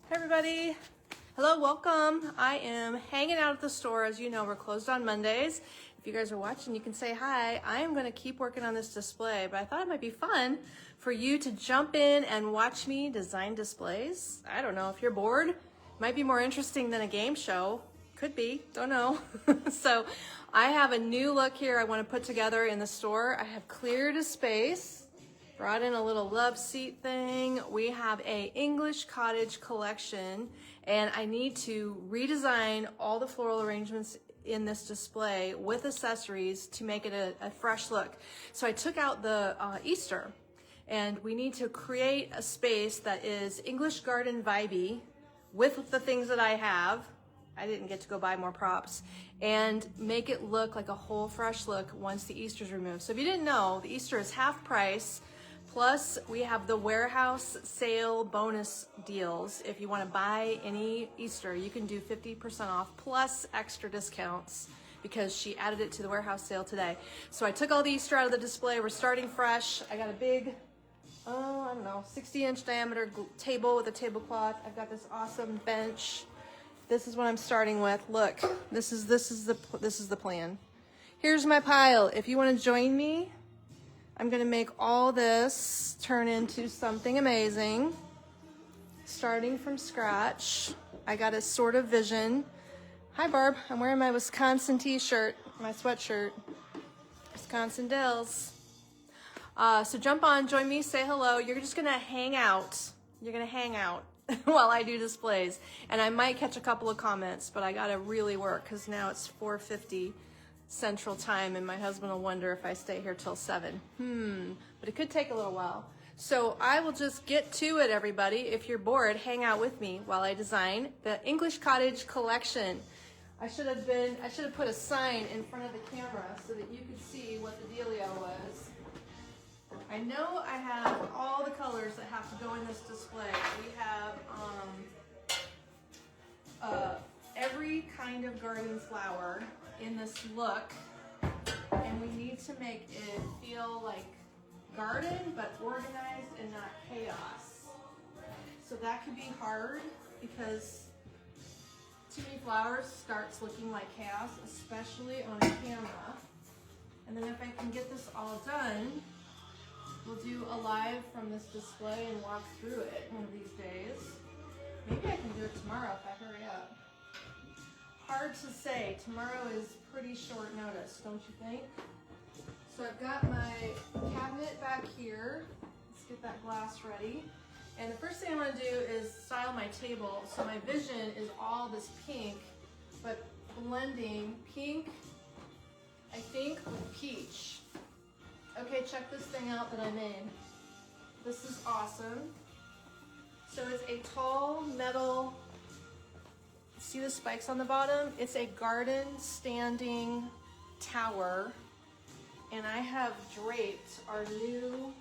Hey everybody. Hello, welcome. I am hanging out at the store. As you know, we're closed on Mondays. If you guys are watching, you can say hi. I am going to keep working on this display, but I thought it might be fun for you to jump in and watch me design displays. I don't know, if you're bored, might be more interesting than a game show. Could be, don't know. So I have a new look here I want to put together in the store. I have cleared a space. Brought in a little love seat thing. We have a English cottage collection, and I need to redesign all the floral arrangements in this display with accessories to make it a fresh look. So I took out the Easter, and we need to create a space that is English garden vibey with the things that I have. I didn't get to go buy more props, and make it look like a whole fresh look once the Easter's removed. So if you didn't know, the Easter is half price. Plus, we have the warehouse sale bonus deals. If you want to buy any Easter, you can do 50% off plus extra discounts because she added it to the warehouse sale today. So I took all the Easter out of the display. We're starting fresh. I got a big, I don't know, 60-inch diameter table with a tablecloth. I've got this awesome bench. This is what I'm starting with. Look, this is the plan. Here's my pile. If you want to join me, I'm gonna make all this turn into something amazing, starting from scratch. I got a sort of vision. Hi Barb, I'm wearing my Wisconsin t-shirt, my sweatshirt, Wisconsin Dells. So jump on, join me, say hello. You're just gonna hang out. You're gonna hang out while I do displays. And I might catch a couple of comments, but I gotta really work because now it's 4:50. Central Time, and my husband will wonder if I stay here till 7. But it could take a little while. So I will just get to it, everybody. If you're bored, hang out with me while I design the English Cottage collection. I should have put a sign in front of the camera so that you could see what the dealio was. I know I have all the colors that have to go in this display. We have every kind of garden flower in this look, and we need to make it feel like garden but organized and not chaos. So that could be hard because too many flowers starts looking like chaos, especially on camera. And then if I can get this all done, we'll do a live from this display and walk through it one of these days. Maybe I can do it tomorrow if I hurry up. Hard to say. Tomorrow is pretty short notice, don't you think? So I've got my cabinet back here. Let's get that glass ready. And the first thing I want to do is style my table. So my vision is all this pink, but blending pink, I think, with peach. Okay, check this thing out that I made. This is awesome. So it's a tall metal, see the spikes on the bottom? It's a garden standing tower, and I have draped our new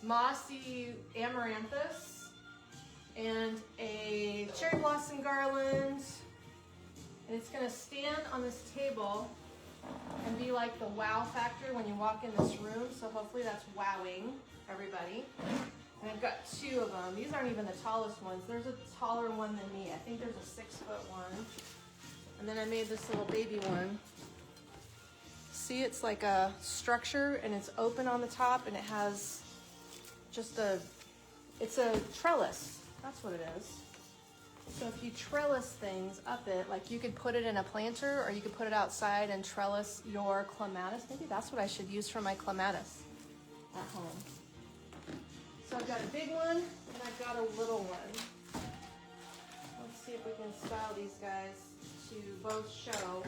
mossy amaranthus and a cherry blossom garland, and it's gonna stand on this table and be like the wow factor when you walk in this room. So hopefully that's wowing everybody. And I've got 2 of them. These aren't even the tallest ones. There's a taller one than me. I think there's a 6-foot one. And then I made this little baby one. See, it's like a structure and it's open on the top and it has just it's a trellis. That's what it is. So if you trellis things up it, like you could put it in a planter or you could put it outside and trellis your clematis. Maybe that's what I should use for my clematis at home. So I've got a big one and I've got a little one. Let's see if we can style these guys to both show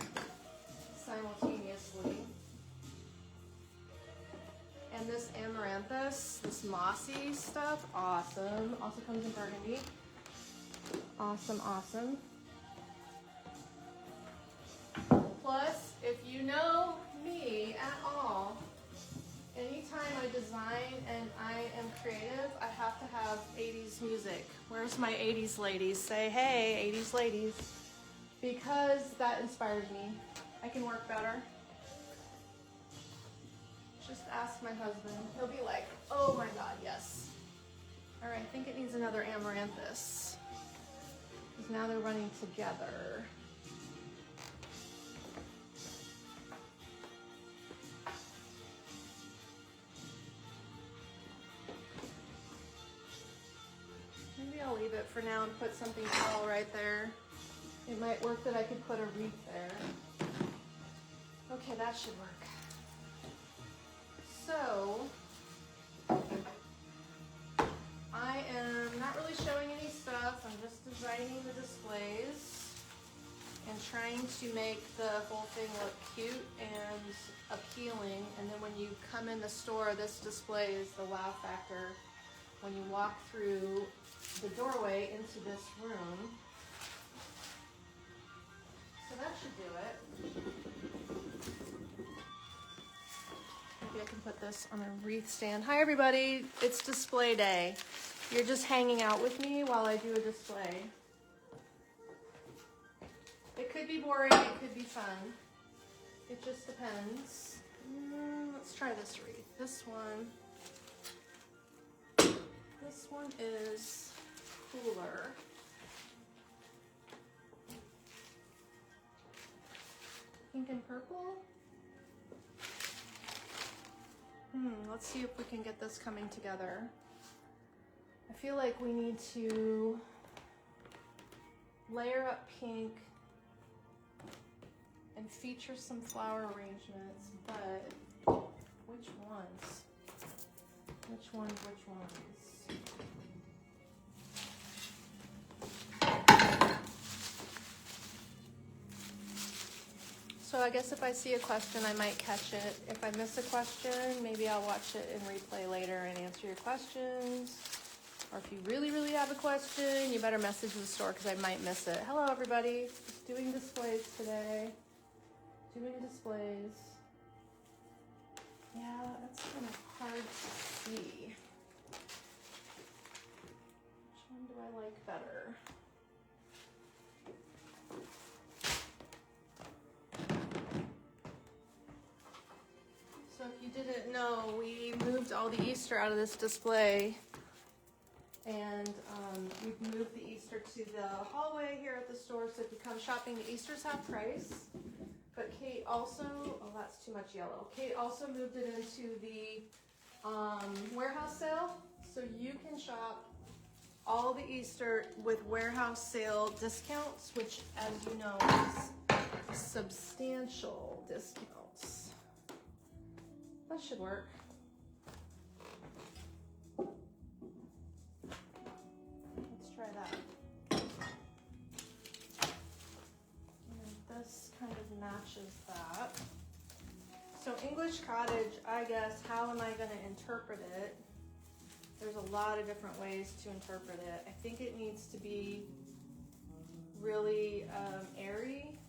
simultaneously. And this amaranthus, this mossy stuff, awesome. Also comes in burgundy. Awesome, awesome. Plus, if you know me at all, anytime I design and I am creative, I have to have 80s music. Where's my 80s ladies? Say, hey, 80s ladies. Because that inspired me. I can work better. Just ask my husband. He'll be like, oh my God, yes. All right, I think it needs another amaranthus. Because now they're running together. Maybe I'll leave it for now and put something tall right there. It might work that I could put a wreath there. Okay, that should work. So, I am not really showing any stuff. I'm just designing the displays and trying to make the whole thing look cute and appealing. And then when you come in the store, this display is the wow factor. When you walk through the doorway into this room. So that should do it. Maybe I can put this on a wreath stand. Hi everybody, it's display day. You're just hanging out with me while I do a display. It could be boring, it could be fun. It just depends. Let's try this wreath. This one is cooler. Pink and purple. Let's see if we can get this coming together. I feel like we need to layer up pink and feature some flower arrangements, but which ones? Which ones? So I guess if I see a question, I might catch it. If I miss a question, maybe I'll watch it in replay later and answer your questions. Or if you really, really have a question, you better message the store because I might miss it. Hello, everybody. Just doing displays today. Doing displays. Yeah, that's kind of hard to see. Which one do I like better? So if you didn't know, we moved all the Easter out of this display, and we've moved the Easter to the hallway here at the store, so if you come shopping, the Easter's half price. But Kate also, oh that's too much yellow. Kate also moved it into the warehouse sale, so you can shop all the Easter with warehouse sale discounts, which as you know is substantial discounts. That should work. Let's try that. And this kind of matches that. So English Cottage, I guess, how am I going to interpret it? There's a lot of different ways to interpret it. I think it needs to be really airy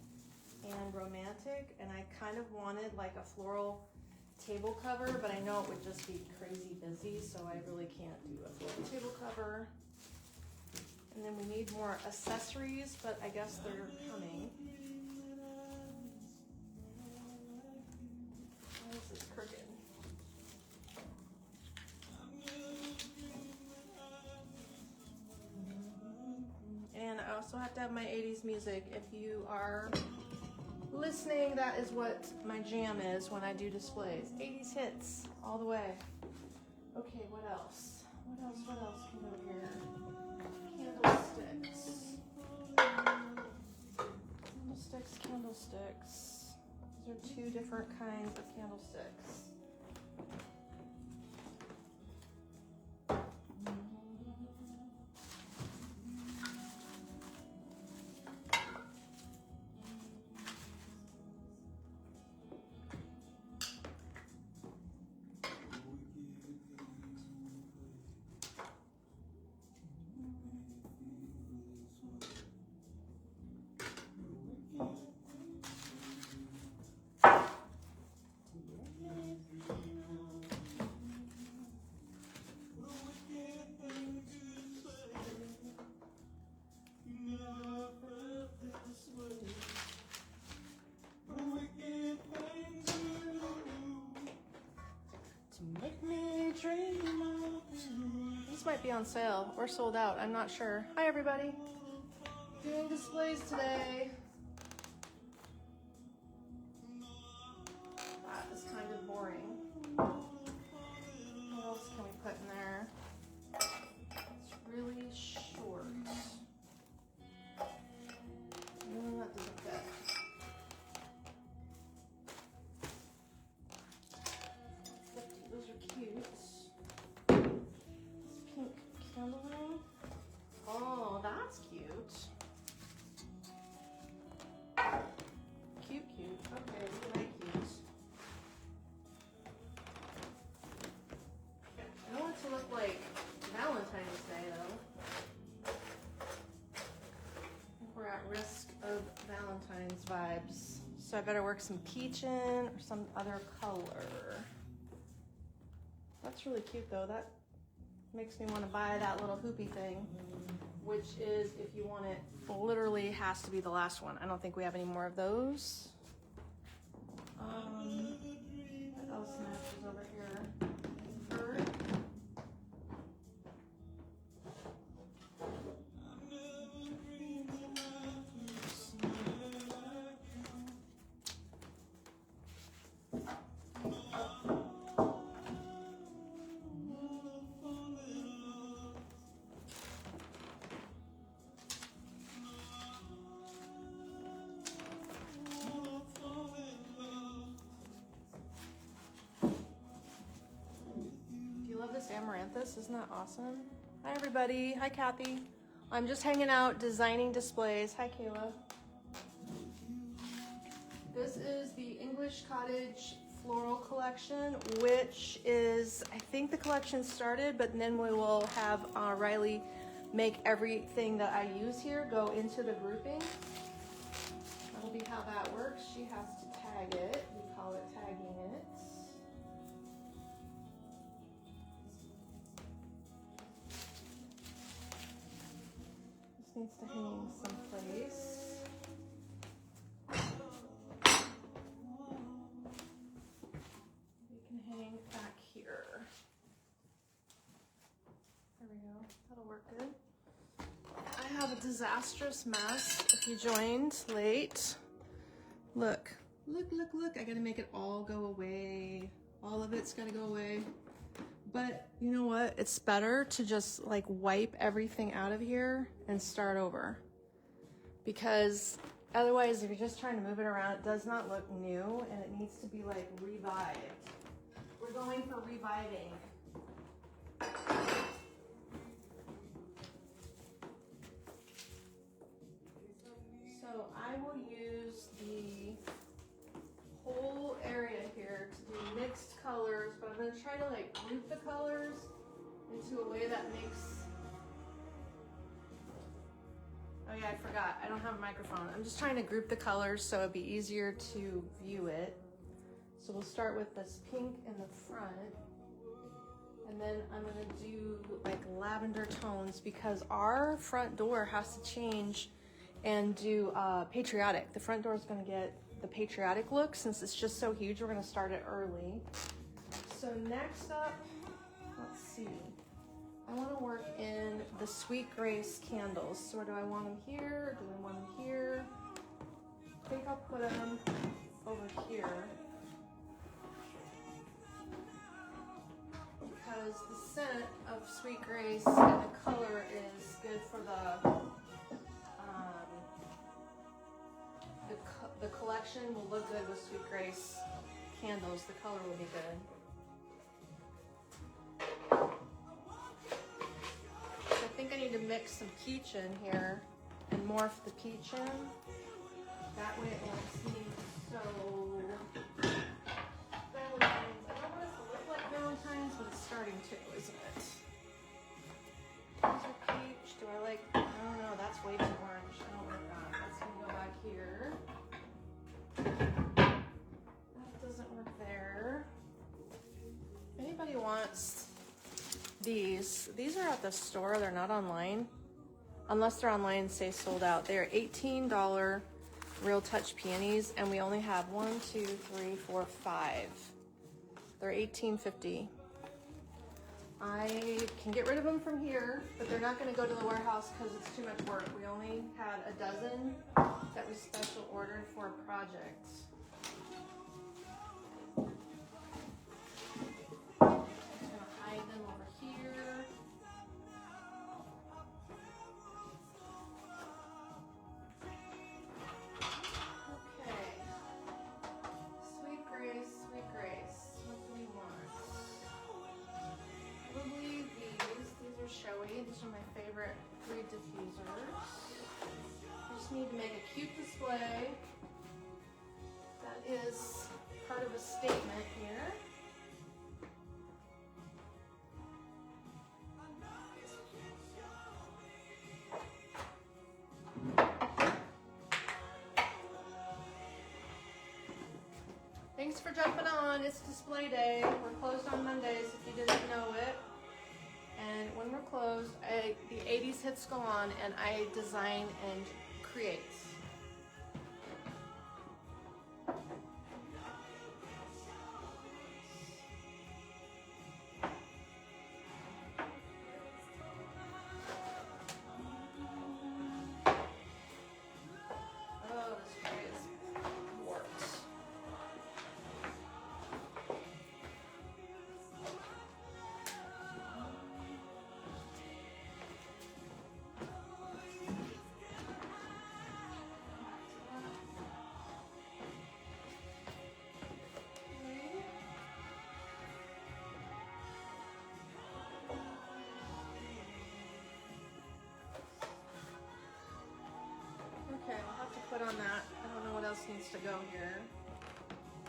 and romantic, and I kind of wanted like a floral table cover, but I know it would just be crazy busy, so I really can't do a floral table cover. And then we need more accessories, but I guess they're coming. Why is this crooked? And I also have to have my 80s music. If you are listening, that is what my jam is when I do displays. 80s hits all the way. Okay, what else? What else can go here? Candlesticks. These are two different kinds of candlesticks. might be on sale or sold out. I'm not sure. Hi, everybody. Doing displays today. That is kind of boring. What else can we put in there? It's really short. That doesn't fit. Those are cute. This pink candle ring. Oh, that's cute. Cute, cute. Okay, very cute. I don't want it to look like Valentine's Day, though. I think we're at risk of Valentine's vibes. So I better work some peach in or some other color. That's really cute, though. That makes me want to buy that little hoopy thing, which is, if you want it, literally has to be the last one. I don't think we have any more of those. What else matches over here? Fur. Amaranthus, isn't that awesome? Hi everybody, hi Kathy. I'm just hanging out designing displays. Hi Kayla. This is the English Cottage floral collection, which is, I think the collection started, but then we will have Riley make everything that I use here go into the grouping. That'll be how that works. She has to tag it. We call it tagging it. Needs to hang someplace. We can hang back here. There we go. That'll work good. I have a disastrous mess. If you joined late, look, look, look, look. I gotta make it all go away. All of it's gotta go away. But you know what? It's better to just like wipe everything out of here and start over. Because otherwise, if you're just trying to move it around, it does not look new and it needs to be like revived. We're going for reviving. So I will use the whole area here to do mixed colors, but I'm going to try to like group the colors into a way that makes, oh yeah, I forgot, I don't have a microphone. I'm just trying to group the colors so it'd be easier to view it. So we'll start with this pink in the front, and then I'm going to do like lavender tones because our front door has to change and do patriotic. The front door is going to get the patriotic look. Since it's just so huge, we're going to start it early. So next up, let's see, I want to work in the Sweet Grace candles. So do I want them here? Do I want them here? I think I'll put them over here because the scent of Sweet Grace and the color is good for the collection will look good with Sweet Grace candles. The color will be good. So I think I need to mix some peach in here and morph the peach in. That way it won't seem so Valentine's. I don't want it to look like Valentine's, but it's starting to, isn't it? These are peach. Do I like, I don't know, that's way too orange. I don't like that. That's gonna go back here. That doesn't work there. If anybody wants these are at the store. They're not online. Unless they're online, say sold out. They are $18 Real Touch peonies, and we only have 1, 2, 3, 4, 5. They're $18.50. I can get rid of them from here, but they're not going to go to the warehouse because it's too much work. We only had a dozen that we special ordered for a project. I'm just going to hide them over here. Okay. Sweet Grace, Sweet Grace. What do we want? Probably these. These are showy. These are my favorite food diffusers. I just need to make a cute display. That is part of a statement here. Thanks for jumping on. It's display day. We're closed on Mondays if you didn't know it. And when we're closed, the 80s hits go on and I design and create. Oh, this tray is warped. Okay, I'll have to put on that. I don't know what else needs to go here.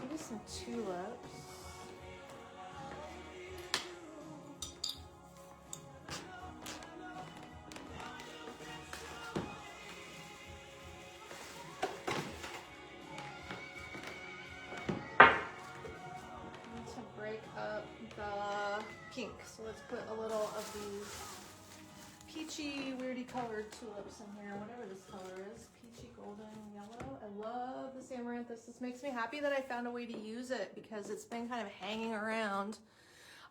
Maybe some tulips. I need to break up the pink, so let's put a little of these peachy, weirdy colored tulips in here, whatever this color is. Peachy, golden, yellow. I love this amaranthus. This makes me happy that I found a way to use it because it's been kind of hanging around.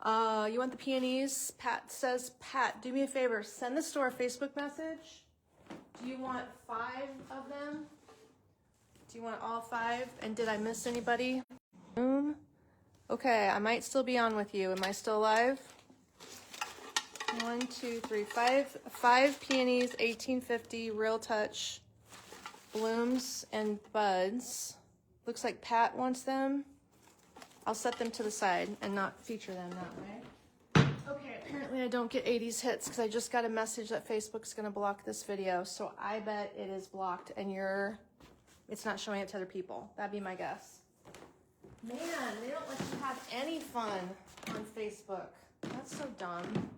You want the peonies? Pat says, Pat, do me a favor. Send the store a Facebook message. Do you want 5 of them? Do you want all 5? And did I miss anybody? Okay, I might still be on with you. Am I still alive? 1, 2, 3, 5 peonies, 1850, real touch, blooms and buds. Looks like Pat wants them. I'll set them to the side and not feature them that way. Okay, apparently I don't get 80s hits because I just got a message that Facebook's gonna block this video. So I bet it is blocked and it's not showing it to other people. That'd be my guess. Man, they don't let you have any fun on Facebook. That's so dumb.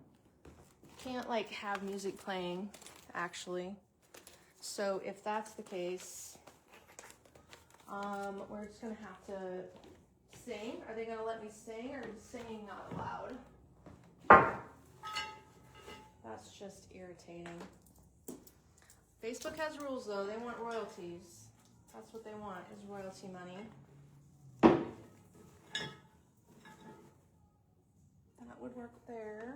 Can't like have music playing actually. So if that's the case, we're just gonna have to sing. Are they gonna let me sing or is singing not allowed? That's just irritating. Facebook has rules though. They want royalties. That's what they want is royalty money. That would work there.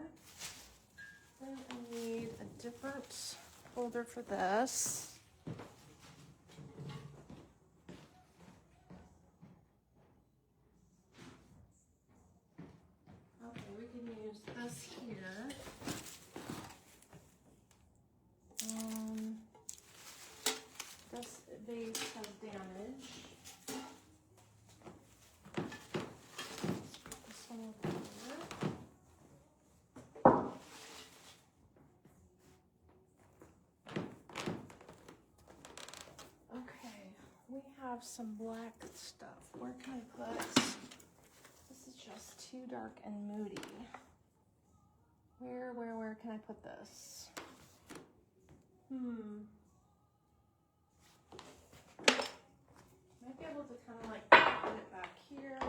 Then I need a different folder for this. Okay, we can use this here. This vase has damage. This one over here. We have some black stuff. Where can I put? This is just too dark and moody. Where can I put this? Might be able to kind of like put it back here.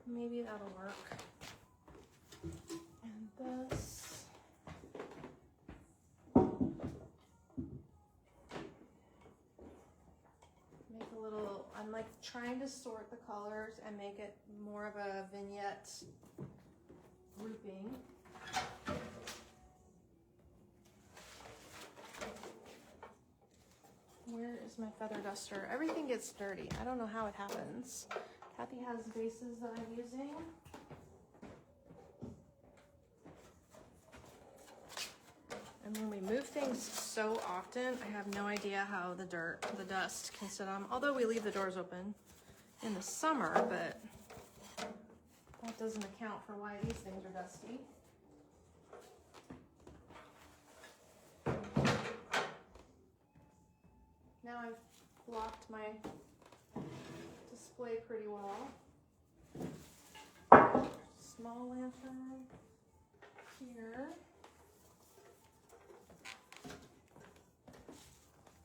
Maybe that'll work. And this. I'm like trying to sort the colors and make it more of a vignette grouping. Where is my feather duster? Everything gets dirty. I don't know how it happens. Kathy has vases that I'm using. And when we move things so often, I have no idea how the dust can sit on. Although we leave the doors open in the summer, but that doesn't account for why these things are dusty. Now I've blocked my display pretty well. Small lantern here.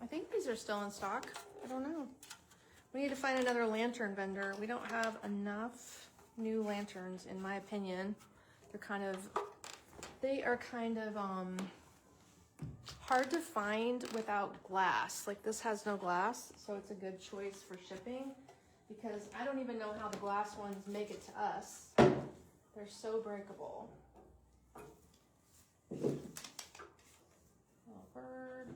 I think these are still in stock. I don't know. We need to find another lantern vendor. We don't have enough new lanterns, in my opinion. They are kind of hard to find without glass. Like this has no glass, so it's a good choice for shipping because I don't even know how the glass ones make it to us. They're so breakable. Little bird.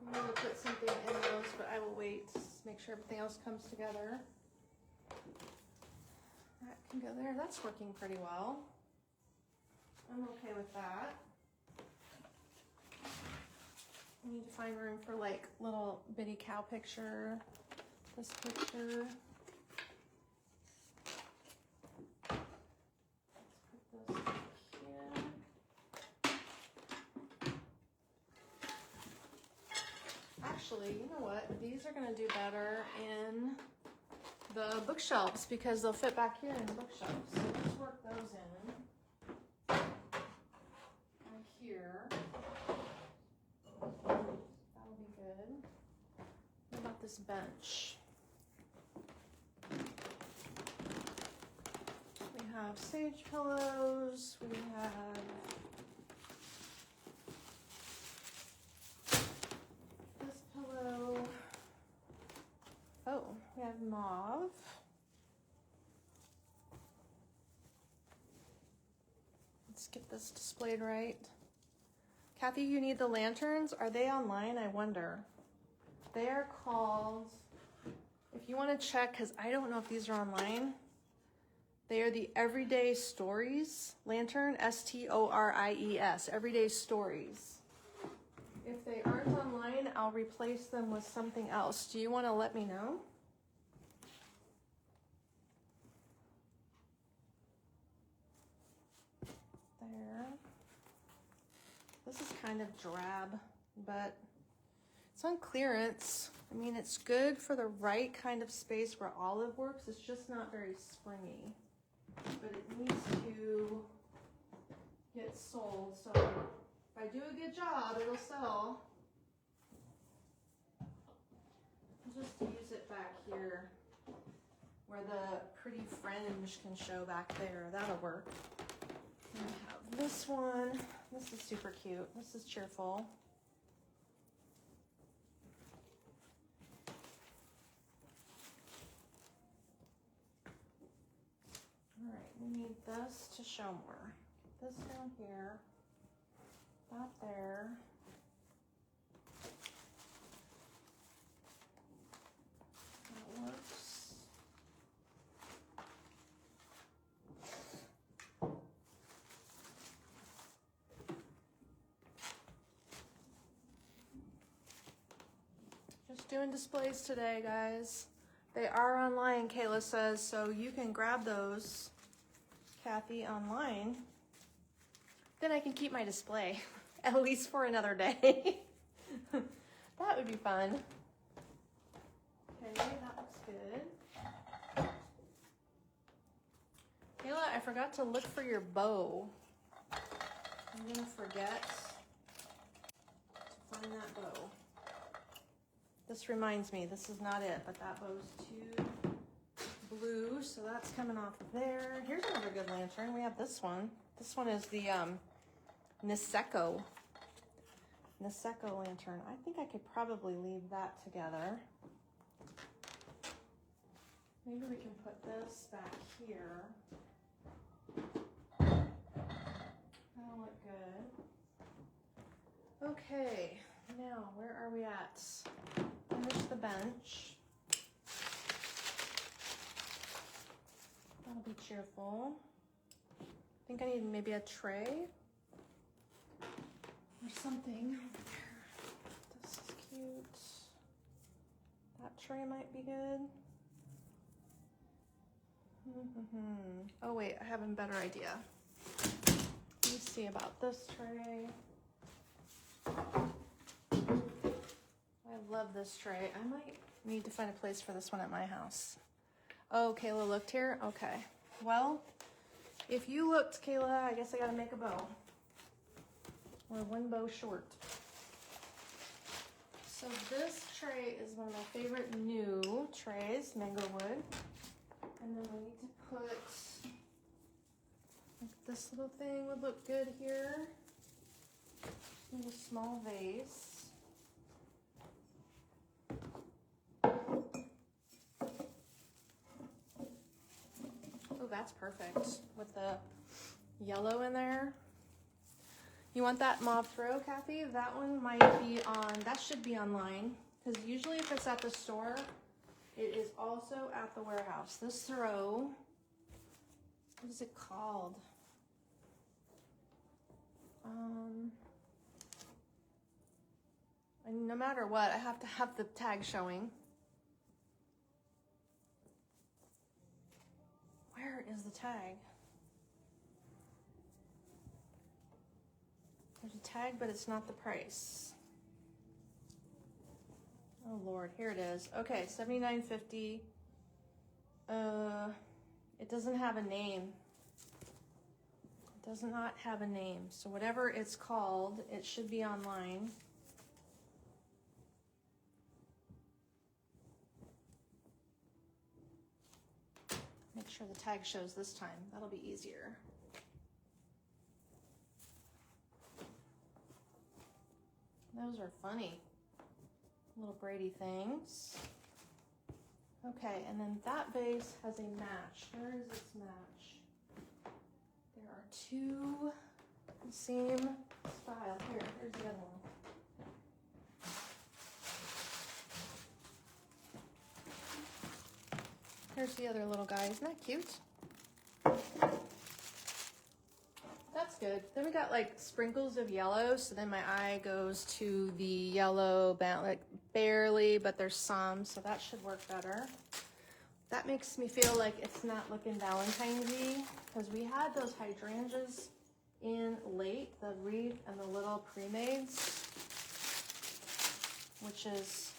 I'm going to put something in those, but I will wait to make sure everything else comes together. That can go there. That's working pretty well. I'm okay with that. We need to find room for like little bitty cow picture. This picture. Let's put this here. Actually, you know what? These are gonna do better in the bookshelves because they'll fit back here in the bookshelves. So let's work those in. Right here. That'll be good. What about this bench? We have sage pillows. We have this pillow. Oh, we have mauve. Let's get this displayed right. Kathy, you need the lanterns. Are they online? I wonder. They are called, if you want to check, because I don't know if these are online. They are the Everyday Stories lantern, S-T-O-R-I-E-S, Everyday Stories. If they aren't online, I'll replace them with something else. Do you want to let me know? There. This is kind of drab, but it's on clearance. I mean, it's good for the right kind of space where olive works. It's just not very springy, but it needs to get sold. So if I do a good job, it'll sell. I'll just use it back here where the pretty fringe can show back there. That'll work. And I have this one. This is super cute. This is cheerful. All right, we need this to show more. This down here, that there. That works. Just doing displays today, guys. They are online, Kayla says, so you can grab those, Kathy, online. Then I can keep my display, at least for another day. That would be fun. Okay, that looks good. Kayla, I forgot to look for your bow. I'm gonna forget to find that bow. This reminds me, this is not it, but that bow's too blue, so that's coming off there. Here's another good lantern. We have this one. This one is the Niseko lantern. I think I could probably leave that together. Maybe we can put this back here. Okay, now where are we at? Finish the bench. That'll be cheerful. I think I need maybe a tray or something over there. This is cute. That tray might be good. Oh wait, I have a better idea. Let me see about this tray. I love this tray. I might need to find a place for this one at my house. Oh, Kayla looked here? Okay. Well, if you looked, Kayla, I guess I gotta make a bow. We're one bow short. So this tray is one of my favorite new trays, mango wood. And then we need to put, like, this little thing would look good here. Need a small vase. Oh, that's perfect with the yellow in there. You want that mauve throw, Kathy? That one might be on, that should be online. Because usually if it's at the store, it is also at the warehouse. This throw, what is it called? And no matter what, I have to have the tag showing. Where is the tag? There's a tag, but it's not the price. Oh Lord, here it is. Okay, $79.50. It doesn't have a name. It does not have a name. So whatever it's called, it should be online. Make sure the tag shows this time. That'll be easier. Those are funny. Little Brady things. Okay, and then that vase has a match. Where is its match? There are two the same style. Here's the other one. Here's the other little guy. Isn't that cute? That's good. Then we got like sprinkles of yellow, so then my eye goes to the yellow, like barely, but there's some, so that should work better. That makes me feel like it's not looking Valentine's-y, because we had those hydrangeas in late, the wreath and the little pre-mades, which is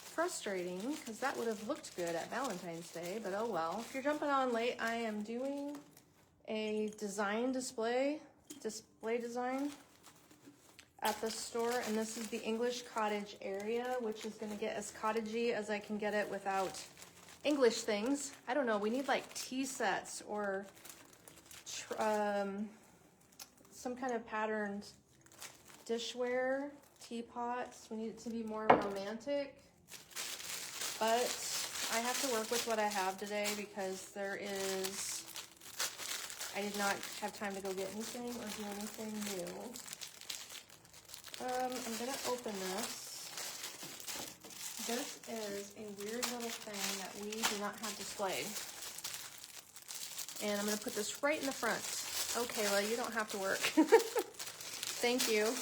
frustrating because that would have looked good at Valentine's Day, but oh well. If you're jumping on late, I am doing a display design at the store, and this is the English cottage area, which is going to get as cottagey as I can get it without English things. I don't know, we need like tea sets or some kind of patterned dishware, teapots. We need it to be more romantic, but I have to work with what I have today because I did not have time to go get anything or do anything new. I'm gonna open this. This is a weird little thing that we do not have displayed. And I'm gonna put this right in the front. Oh, Kayla, you don't have to work. Thank you.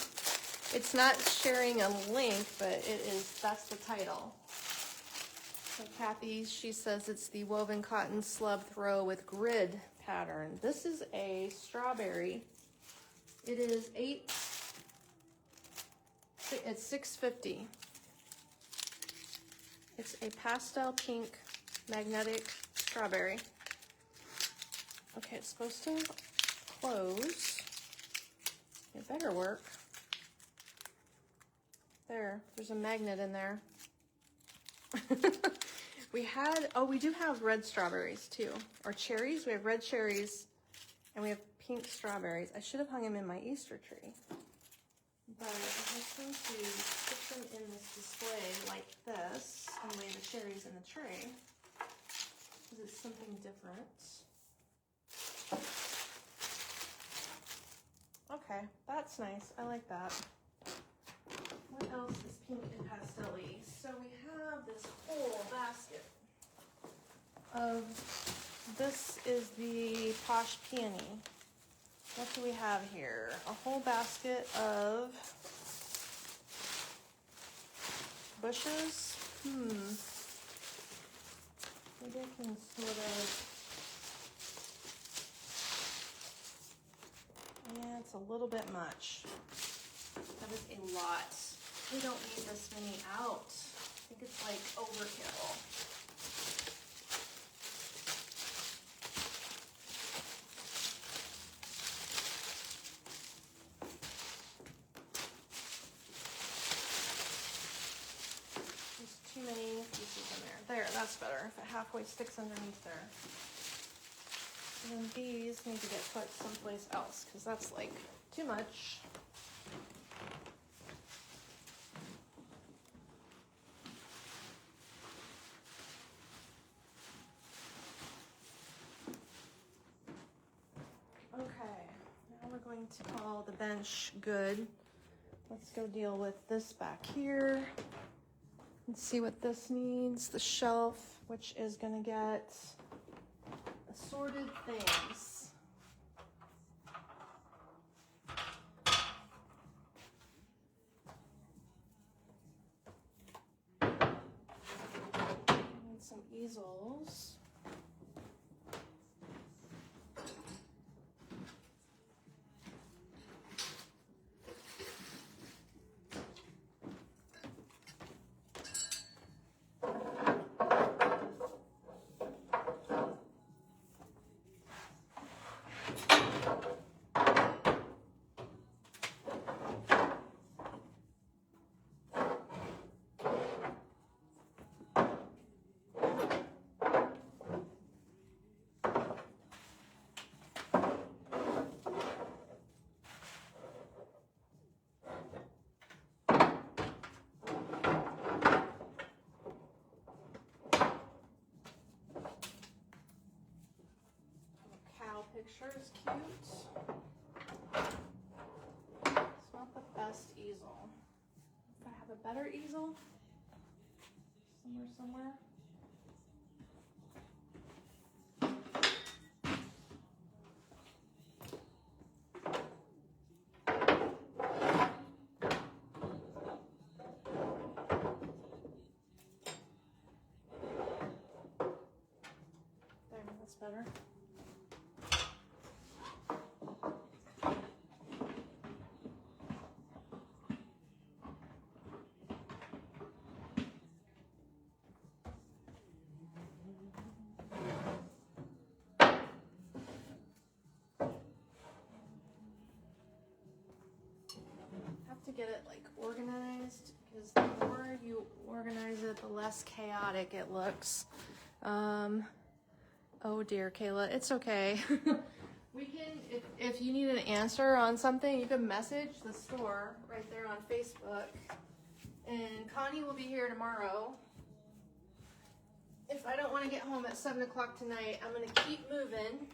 It's not sharing a link, but that's the title. So Kathy, she says it's the woven cotton slub throw with grid pattern. This is a strawberry. It is it's $6.50. It's a pastel pink magnetic strawberry. Okay, it's supposed to close. It better work. There's a magnet in there. We do have red strawberries too, or cherries. We have red cherries and we have pink strawberries. I should have hung them in my Easter tree, but I'm just going to put them in this display like this and lay the cherries in the tray because it's something different. Okay, that's nice. I like that. What else is pink and pastel-y? So we have this whole basket of, this is the Posh Peony. What do we have here? A whole basket of bushes. Maybe I can sort of, yeah, it's a little bit much. That is a lot. We don't need this many out. I think it's like overkill. There's too many pieces in there. There, that's better. If it halfway sticks underneath there. And then these need to get put someplace else because that's like too much. Okay, now we're going to call the bench good. Let's go deal with this back here. Let's see what this needs. The shelf, which is gonna get assorted things. Need some easels. Picture is cute. It's not the best easel. If I have a better easel, somewhere. There, that's better. To get it like organized because the more you organize it, the less chaotic it looks. Oh dear, Kayla, it's okay. We can, if you need an answer on something, you can message the store right there on Facebook. And Connie will be here tomorrow. If I don't want to get home at 7 o'clock tonight, I'm going to keep moving.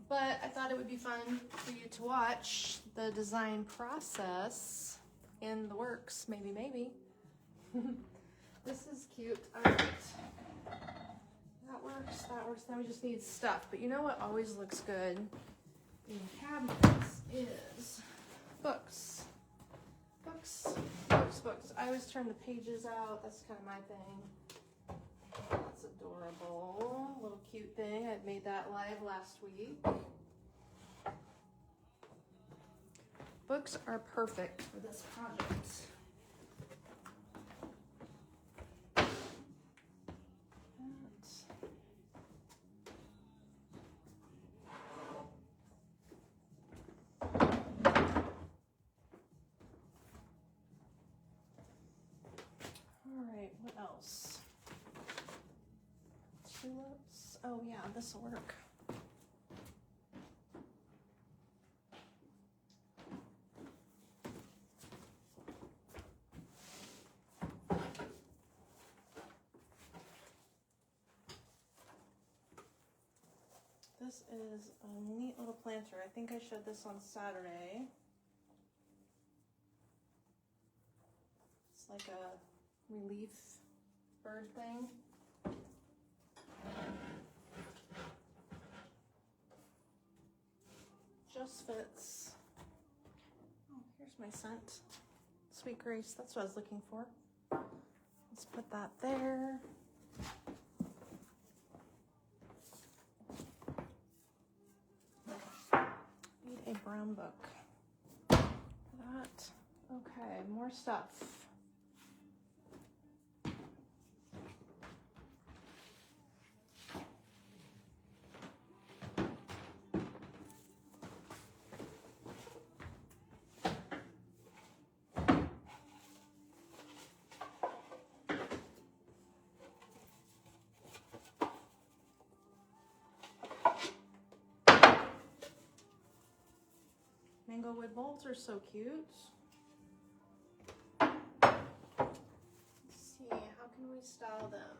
But I thought it would be fun for you to watch the design process in the works. Maybe. This is cute. All right. That works. Now we just need stuff. But you know what always looks good in cabinets is books. Books. I always turn the pages out. That's kind of my thing. That's adorable. Little cute thing. I made that live last week. Books are perfect for this project. All right, what else? Tulips. Oh yeah, this will work. This is a neat little planter. I think I showed this on Saturday. like a relief bird thing. Just fits. Oh, here's my scent. Sweet Grace, that's what I was looking for. Let's put that there. Need a brown book. That. Okay, more stuff. Mango wood bowls are so cute. Let's see, how can we style them?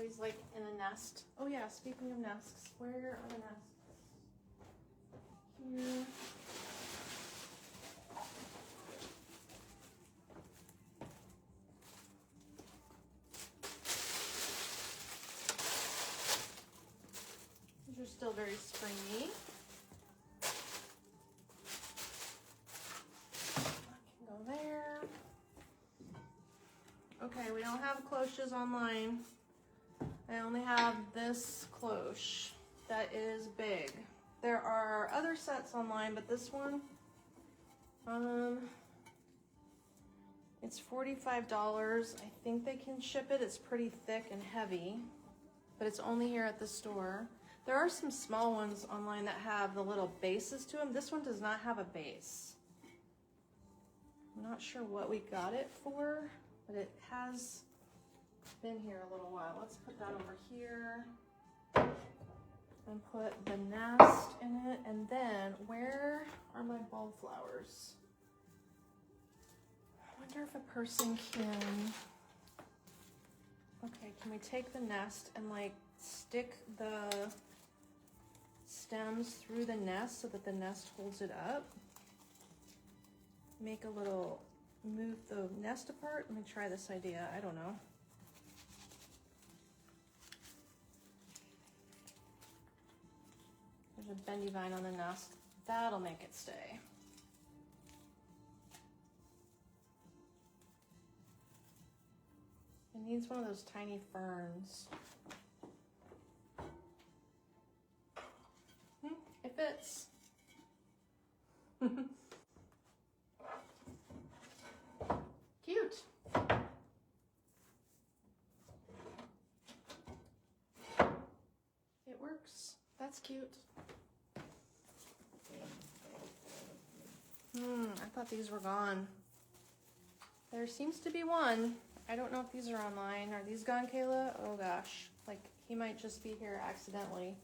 He's like in a nest. Oh yeah, speaking of nests, where are the nests? Here. These are still very springy. That can go there. Okay, we don't have cloches online. I only have this cloche that is big. There are other sets online, but this one, it's $45. I think they can ship it. It's pretty thick and heavy, but it's only here at the store. There are some small ones online that have the little bases to them. This one does not have a base. I'm not sure what we got it for, but it has been here a little while. Let's put that over here and put the nest in it. And then where are my bulb flowers? I wonder if a person can, okay, can we take the nest and like stick the stems through the nest so that the nest holds it up? Make a little, move the nest apart. Let me try this idea. I don't know. There's a bendy vine on the nest. That'll make it stay. It needs one of those tiny ferns. It fits. Cute. It works. That's cute. I thought these were gone. There seems to be one. I don't know if these are online. Are these gone, Kayla? Oh gosh. Like, he might just be here accidentally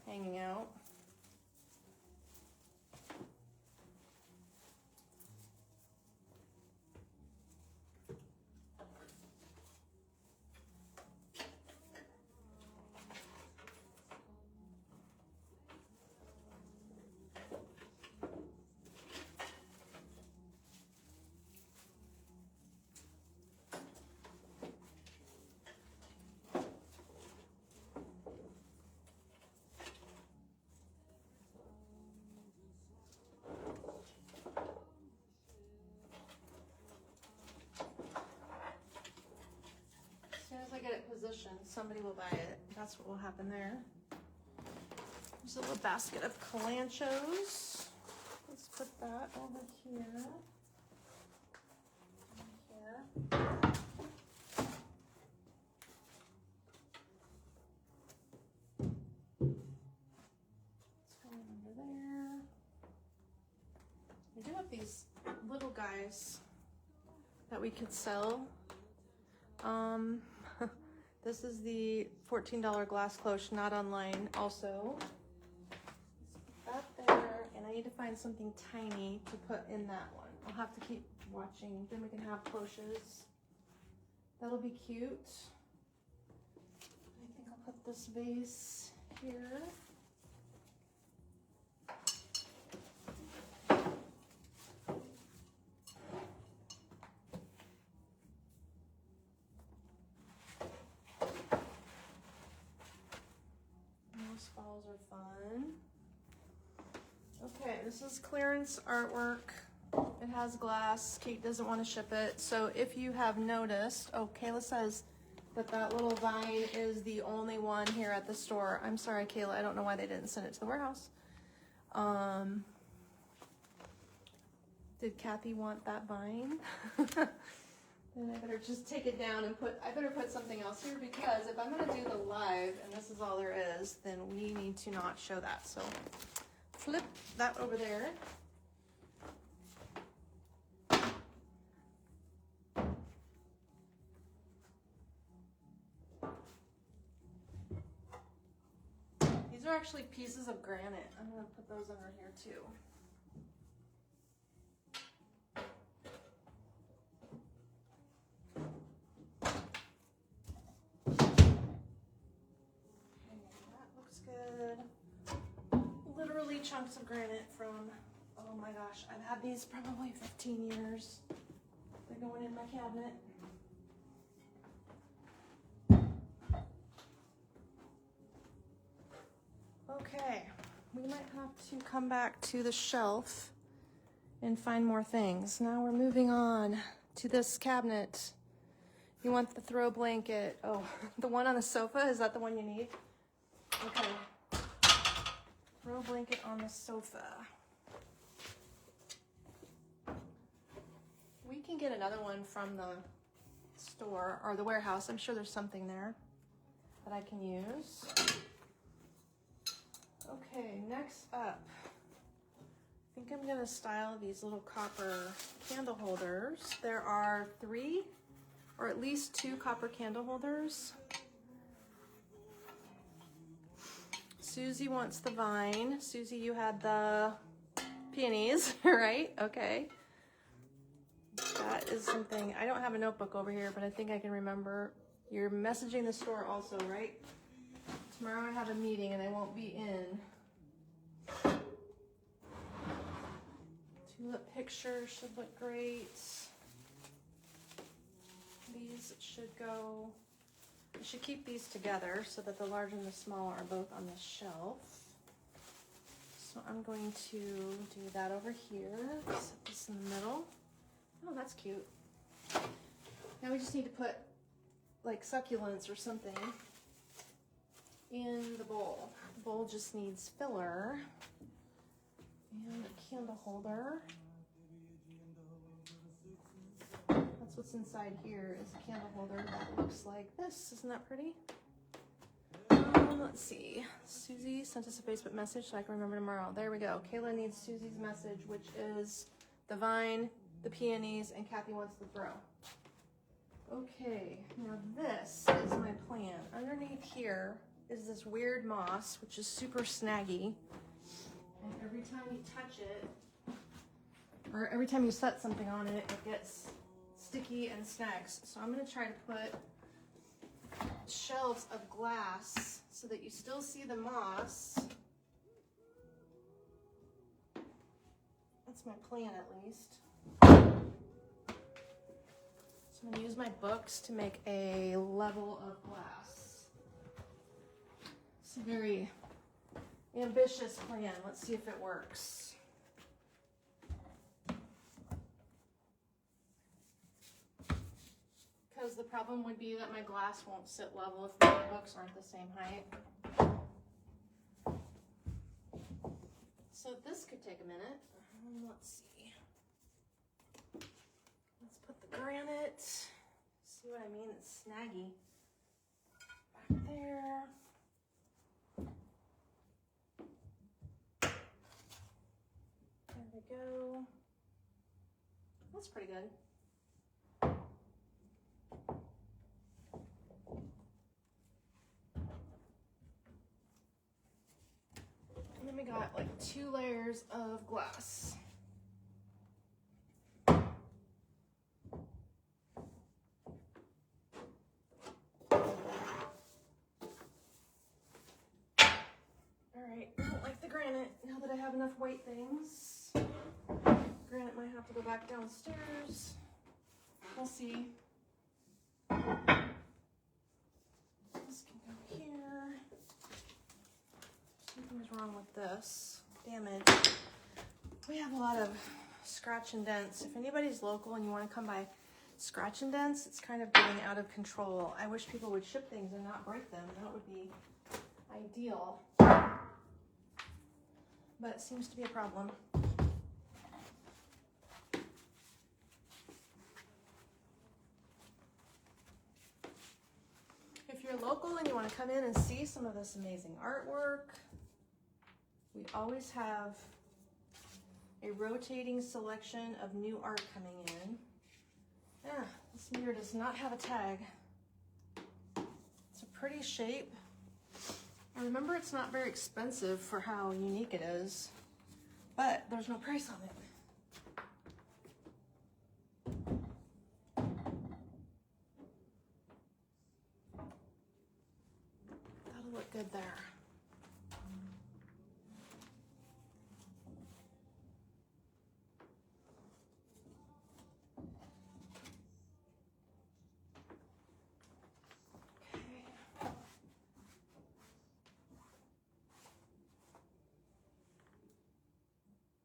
hanging out. As I get it positioned, somebody will buy it. That's what will happen there. There's a little basket of calanchos. Let's put that over here. It's going under there. We do have these little guys that we could sell. This is the $14 glass cloche, not online also. That there, and I need to find something tiny to put in that one. I'll have to keep watching, then we can have cloches. That'll be cute. I think I'll put this vase here. Those falls are fun. Okay, this is clearance artwork. It has glass. Kate doesn't want to ship it. So if you have noticed, oh, Kayla says that that little vine is the only one here at the store. I'm sorry, Kayla. I don't know why they didn't send it to the warehouse. Did Kathy want that vine? Then I better just take it down and I better put something else here, because if I'm gonna do the live and this is all there is, then we need to not show that. So flip that over there. These are actually pieces of granite. I'm gonna put those under here too. Good. Literally chunks of granite from, oh my gosh, I've had these probably 15 years. They're going in my cabinet. Okay, we might have to come back to the shelf and find more things. Now we're moving on to this cabinet. You want the throw blanket. Oh, the one on the sofa, is that the one you need? Okay. Throw blanket on the sofa. We can get another one from the store or the warehouse. I'm sure there's something there that I can use. Okay, next up, I think I'm gonna style these little copper candle holders. There are 3 or at least 2 copper candle holders. Susie wants the vine. Susie, you had the peonies, right? Okay. That is something, I don't have a notebook over here, but I think I can remember. You're messaging the store also, right? Tomorrow I have a meeting and I won't be in. Tulip picture should look great. These should go, I should keep these together so that the large and the small are both on the shelf. So I'm going to do that over here. Set this in the middle. Oh, that's cute. Now we just need to put like succulents or something in the bowl. The bowl just needs filler and a candle holder. That's what's inside here, is a candle holder that looks like this. Isn't that pretty? Let's see. Susie sent us a Facebook message so I can remember tomorrow. There we go. Kayla needs Susie's message, which is the vine, the peonies, and Kathy wants the throw. Okay, now this is my plan. Underneath here is this weird moss, which is super snaggy. And every time you touch it, or every time you set something on it, it gets sticky and snags. So I'm gonna try to put shelves of glass so that you still see the moss. That's my plan, at least. So I'm gonna use my books to make a level of glass. It's a very ambitious plan. Let's see if it works. Because the problem would be that my glass won't sit level if my books aren't the same height. So this could take a minute. Let's see. Let's put the granite. See what I mean? It's snaggy. Back there. There we go. That's pretty good. got like 2 layers of glass. Alright, I don't like the granite now that I have enough weight things. Granite might have to go back downstairs. We'll see. This can go here. Something's wrong with this. Damage. We have a lot of scratch and dents. If anybody's local and you want to come by scratch and dents, it's kind of getting out of control. I wish people would ship things and not break them. That would be ideal. But it seems to be a problem. If you're local and you want to come in and see some of this amazing artwork, we always have a rotating selection of new art coming in. Yeah, this mirror does not have a tag. It's a pretty shape. And remember, it's not very expensive for how unique it is, but there's no price on it. That'll look good there.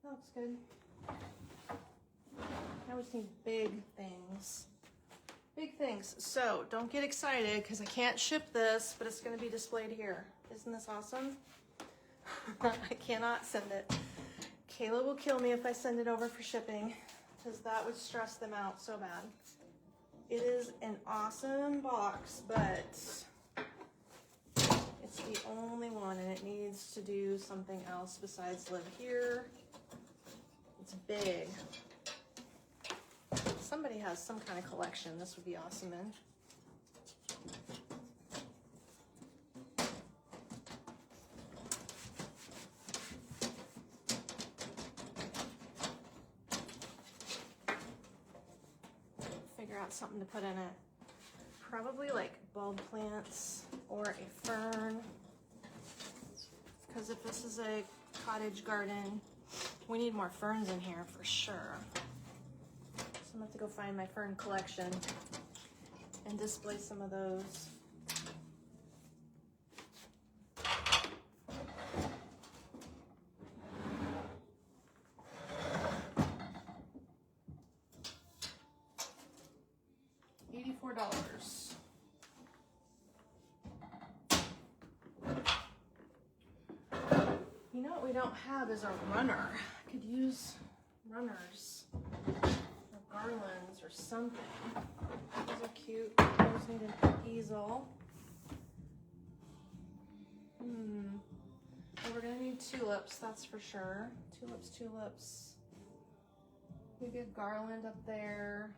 That looks good. Now we just need big things. Big things. So don't get excited because I can't ship this, but it's going to be displayed here. Isn't this awesome? I cannot send it. Kayla will kill me if I send it over for shipping because that would stress them out so bad. It is an awesome box, but it's the only one and it needs to do something else besides live here. It's big. Somebody has some kind of collection this would be awesome in. Figure out something to put in it. Probably like bulb plants or a fern. Because if this is a cottage garden, we need more ferns in here for sure. So I'm gonna have to go find my fern collection and display some of those. $84. You know what we don't have is a runner. I could use runners or garlands or something. Those are cute. I just need an easel. Well, we're gonna need tulips, that's for sure. Tulips, tulips. Maybe a garland up there.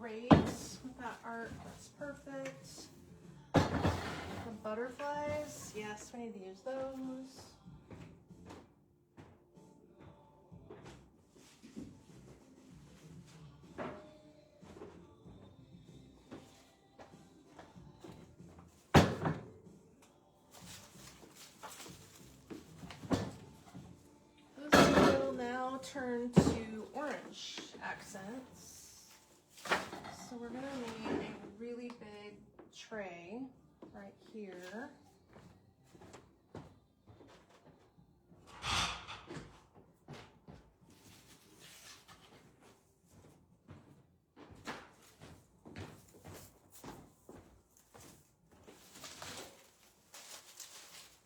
Great with that art, that's perfect. The butterflies, yes, we need to use those. Those will now turn to orange accents. So we're gonna need a really big tray right here.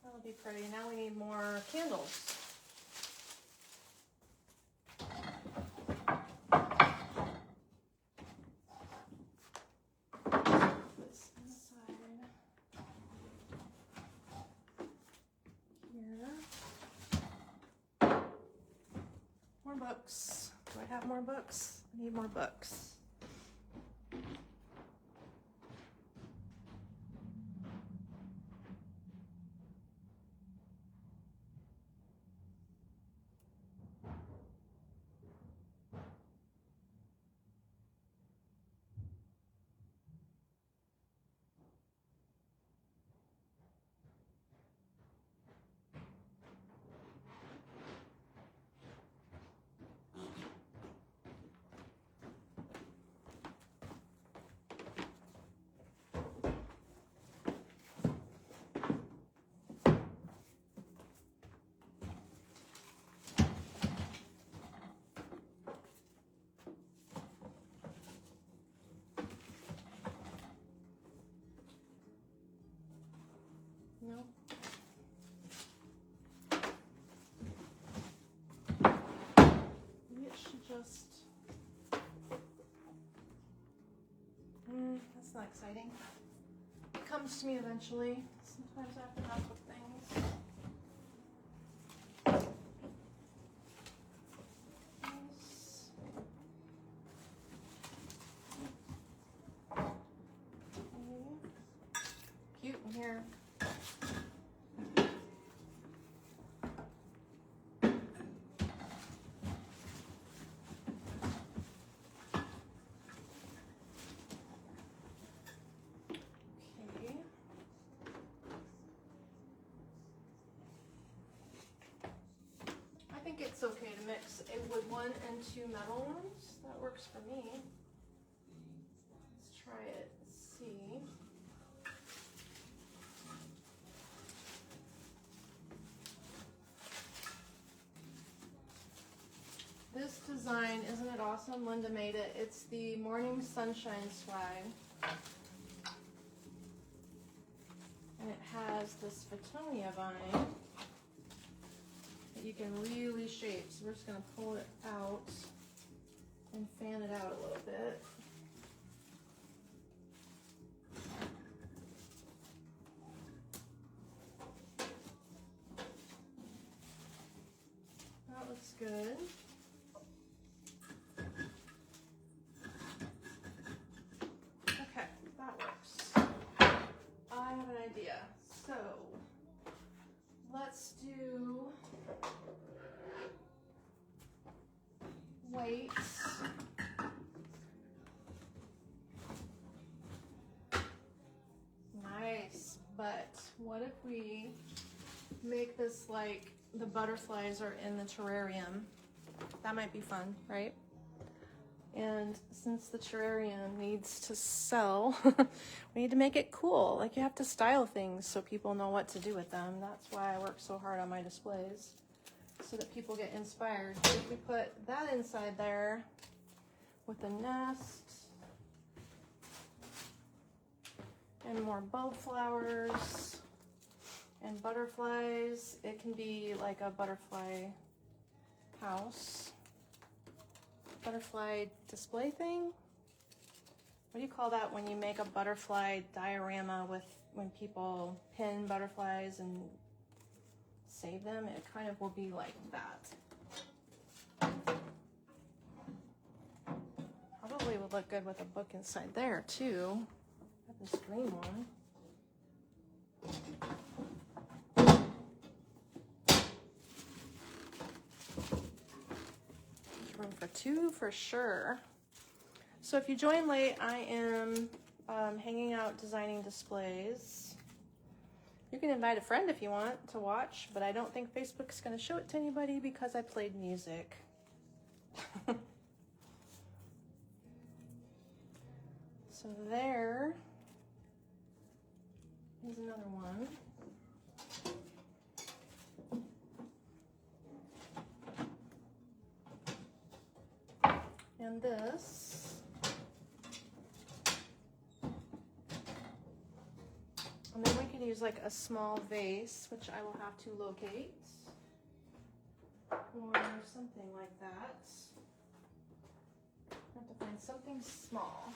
That'll be pretty. Now we need more candles. More books. Do I have more books? I need more books. No. Maybe it should just. That's not exciting. It comes to me eventually. Sometimes I have to mess with things. Cute in here. I think it's okay to mix a wood one and 2 metal ones. That works for me. Let's try it and see. This design, isn't it awesome? Linda made it. It's the Morning Sunshine swag. And it has this Fittonia vine that you can really shape. So we're just going to pull it out and fan it out a little bit. That looks good. Okay, that works. I have an idea. So let's do white. Nice, but what if we make this like the butterflies are in the terrarium? That might be fun, right? And since the terrarium needs to sell, we need to make it cool. Like, you have to style things so people know what to do with them. That's why I work so hard on my displays, so that people get inspired. If we put that inside there with a nest and more bulb flowers and butterflies, it can be like a butterfly house. Butterfly display thing? What do you call that when you make a butterfly diorama with when people pin butterflies and save them? It kind of will be like that. Probably would look good with a book inside there too. I have this green one. Room for 2 for sure. So if you join late, I am hanging out designing displays. You can invite a friend if you want to watch, but I don't think Facebook's going to show it to anybody because I played music. So there is another one. And this, and then we could use like a small vase, which I will have to locate, or something like that. I have to find something small,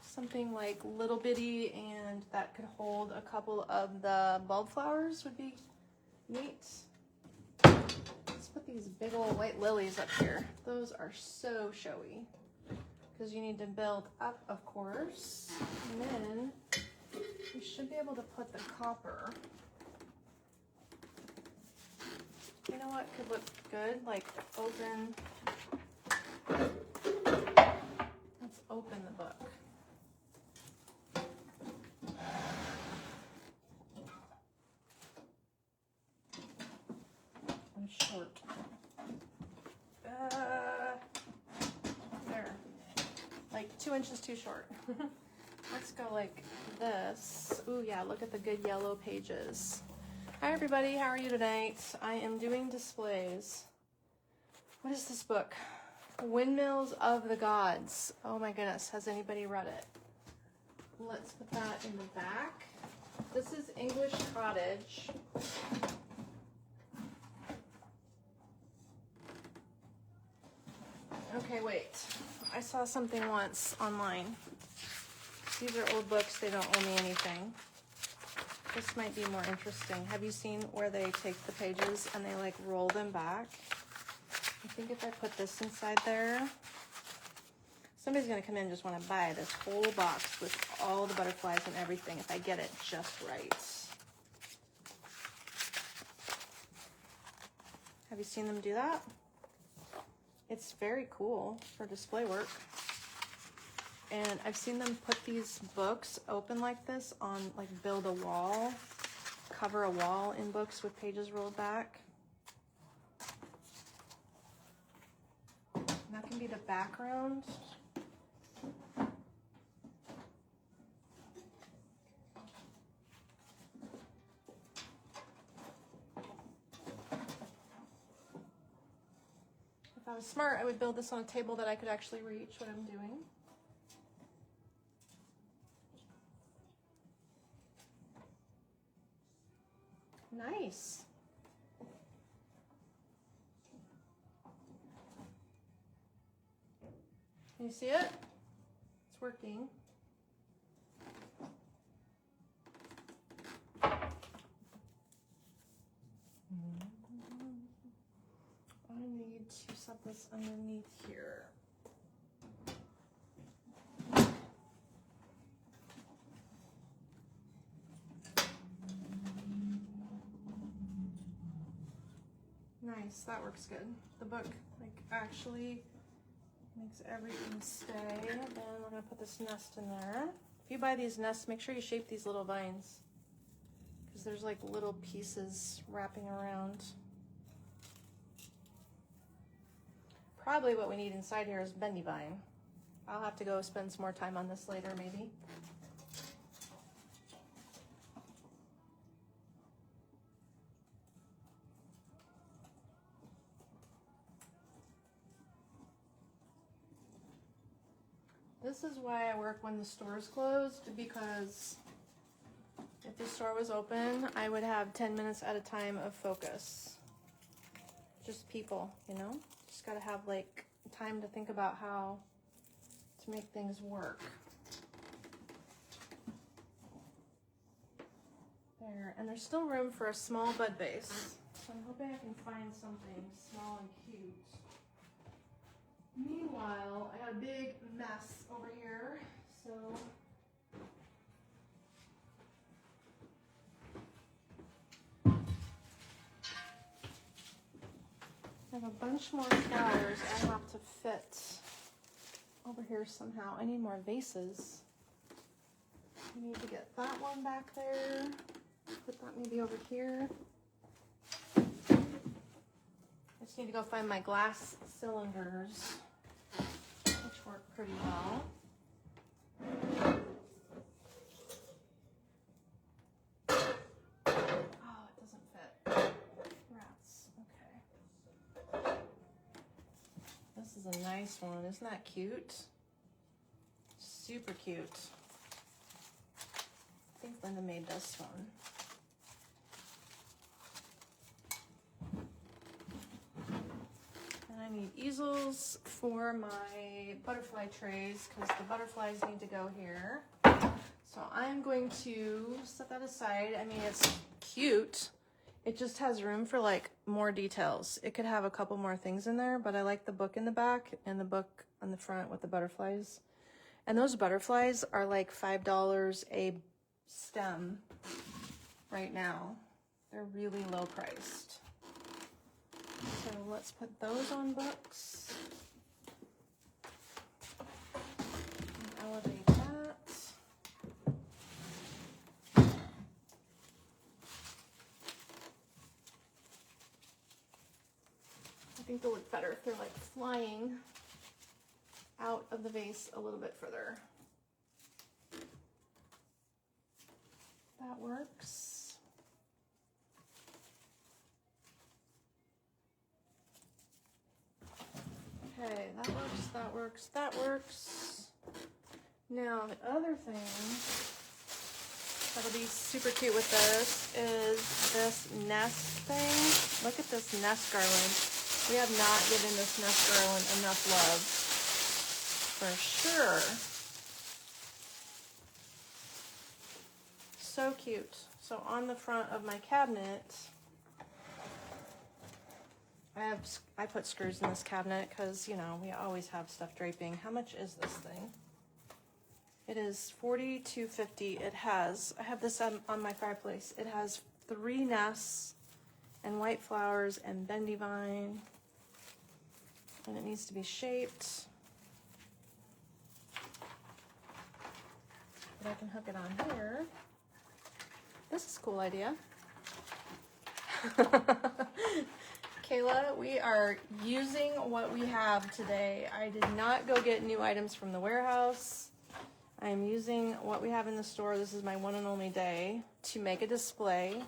something like little bitty, and that could hold a couple of the bulb flowers would be neat. these big old white lilies up here. Those are so showy because you need to build up, of course, and then you should be able to put the copper. You know what could look good? Like open. Let's open the book. I'm short. There. Like 2 inches too short. Let's go like this. Ooh, yeah, look at the good yellow pages. Hi, everybody. How are you tonight? I am doing displays. What is this book? Windmills of the Gods. Oh my goodness. Has anybody read it? Let's put that in the back. This is English Cottage. Okay, wait. I saw something once online. These are old books. They don't owe me anything. This might be more interesting. Have you seen where they take the pages and they like roll them back? I think if I put this inside there, somebody's gonna come in and just wanna buy this whole box with all the butterflies and everything if I get it just right. Have you seen them do that? It's very cool for display work. And I've seen them put these books open like this on, like, build a wall, cover a wall in books with pages rolled back. And that can be the background. If I was smart, I would build this on a table that I could actually reach what I'm doing. Nice. Can you see it? It's working. I need to set this underneath here. Nice, that works good. The book like actually makes everything stay. Then we're gonna put this nest in there. If you buy these nests, make sure you shape these little vines because there's like little pieces wrapping around. Probably what we need inside here is bendy vine. I'll have to go spend some more time on this later maybe. This is why I work when the store's closed, because if the store was open, I would have 10 minutes at a time of focus. Just people, you know? Just gotta have like time to think about how to make things work. There, and there's still room for a small bud base. So I'm hoping I can find something small and cute. Meanwhile, I got a big mess over here, so I have a bunch more flowers I have to fit over here somehow. I need more vases. I need to get that one back there. Put that maybe over here. I just need to go find my glass cylinders, which work pretty well. Oh, it doesn't fit. Rats. Okay. This is a nice one. Isn't that cute? Super cute. I think Linda made this one. And I need easels for my butterfly trays because the butterflies need to go here. So I'm going to set that aside. I mean, it's cute It just has room for like more details. It could have a couple more things in there, but I like the book in the back and the book on the front with the butterflies. And those butterflies are like $5 a stem right now. They're really low priced. So let's put those on books. And elevate that. I think they'll look better if they're like flying out of the vase a little bit further. That works. Okay, that works, that works, that works. Now the other thing that'll be super cute with this is this nest thing. Look at this nest garland. We have not given this nest garland enough love, for sure. So cute. So on the front of my cabinet, I put screws in this cabinet because, you know, we always have stuff draping. How much is this thing? It is $42.50. I have this on my fireplace. It has 3 nests and white flowers and bendy vine. And it needs to be shaped. But I can hook it on here. This is a cool idea. Kayla, we are using what we have today. I did not go get new items from the warehouse. I am using what we have in the store. This is my one and only day to make a display.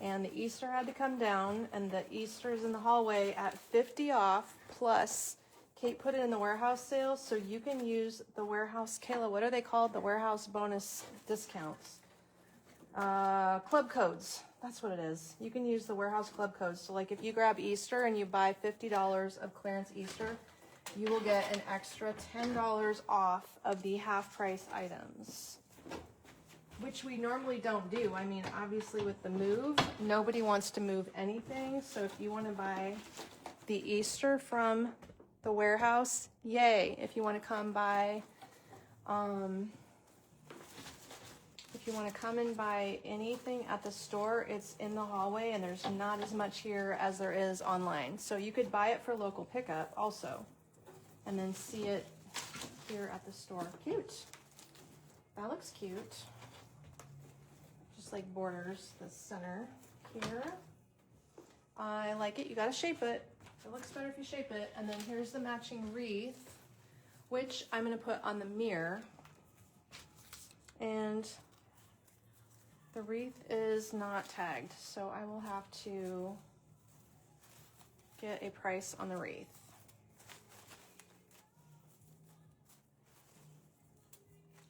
And the Easter had to come down, and the Easter is in the hallway at 50 off, plus Kate put it in the warehouse sale, so you can use the warehouse, Kayla, what are they called? The warehouse bonus discounts. Club codes, that's what it is. You can use the warehouse club codes. So like if you grab Easter and you buy $50 of clearance Easter, you will get an extra $10 off of the half price items, which we normally don't do. I mean, obviously with the move, nobody wants to move anything. So if you want to buy the Easter from the warehouse, yay. If you want to come buy, if you want to come and buy anything at the store, it's in the hallway, and there's not as much here as there is online. So you could buy it for local pickup also, and then see it here at the store. Cute. That looks cute. Just like borders the center here. I like it. You got to shape it. It looks better if you shape it. And then here's the matching wreath, which I'm going to put on the mirror. And the wreath is not tagged, so I will have to get a price on the wreath.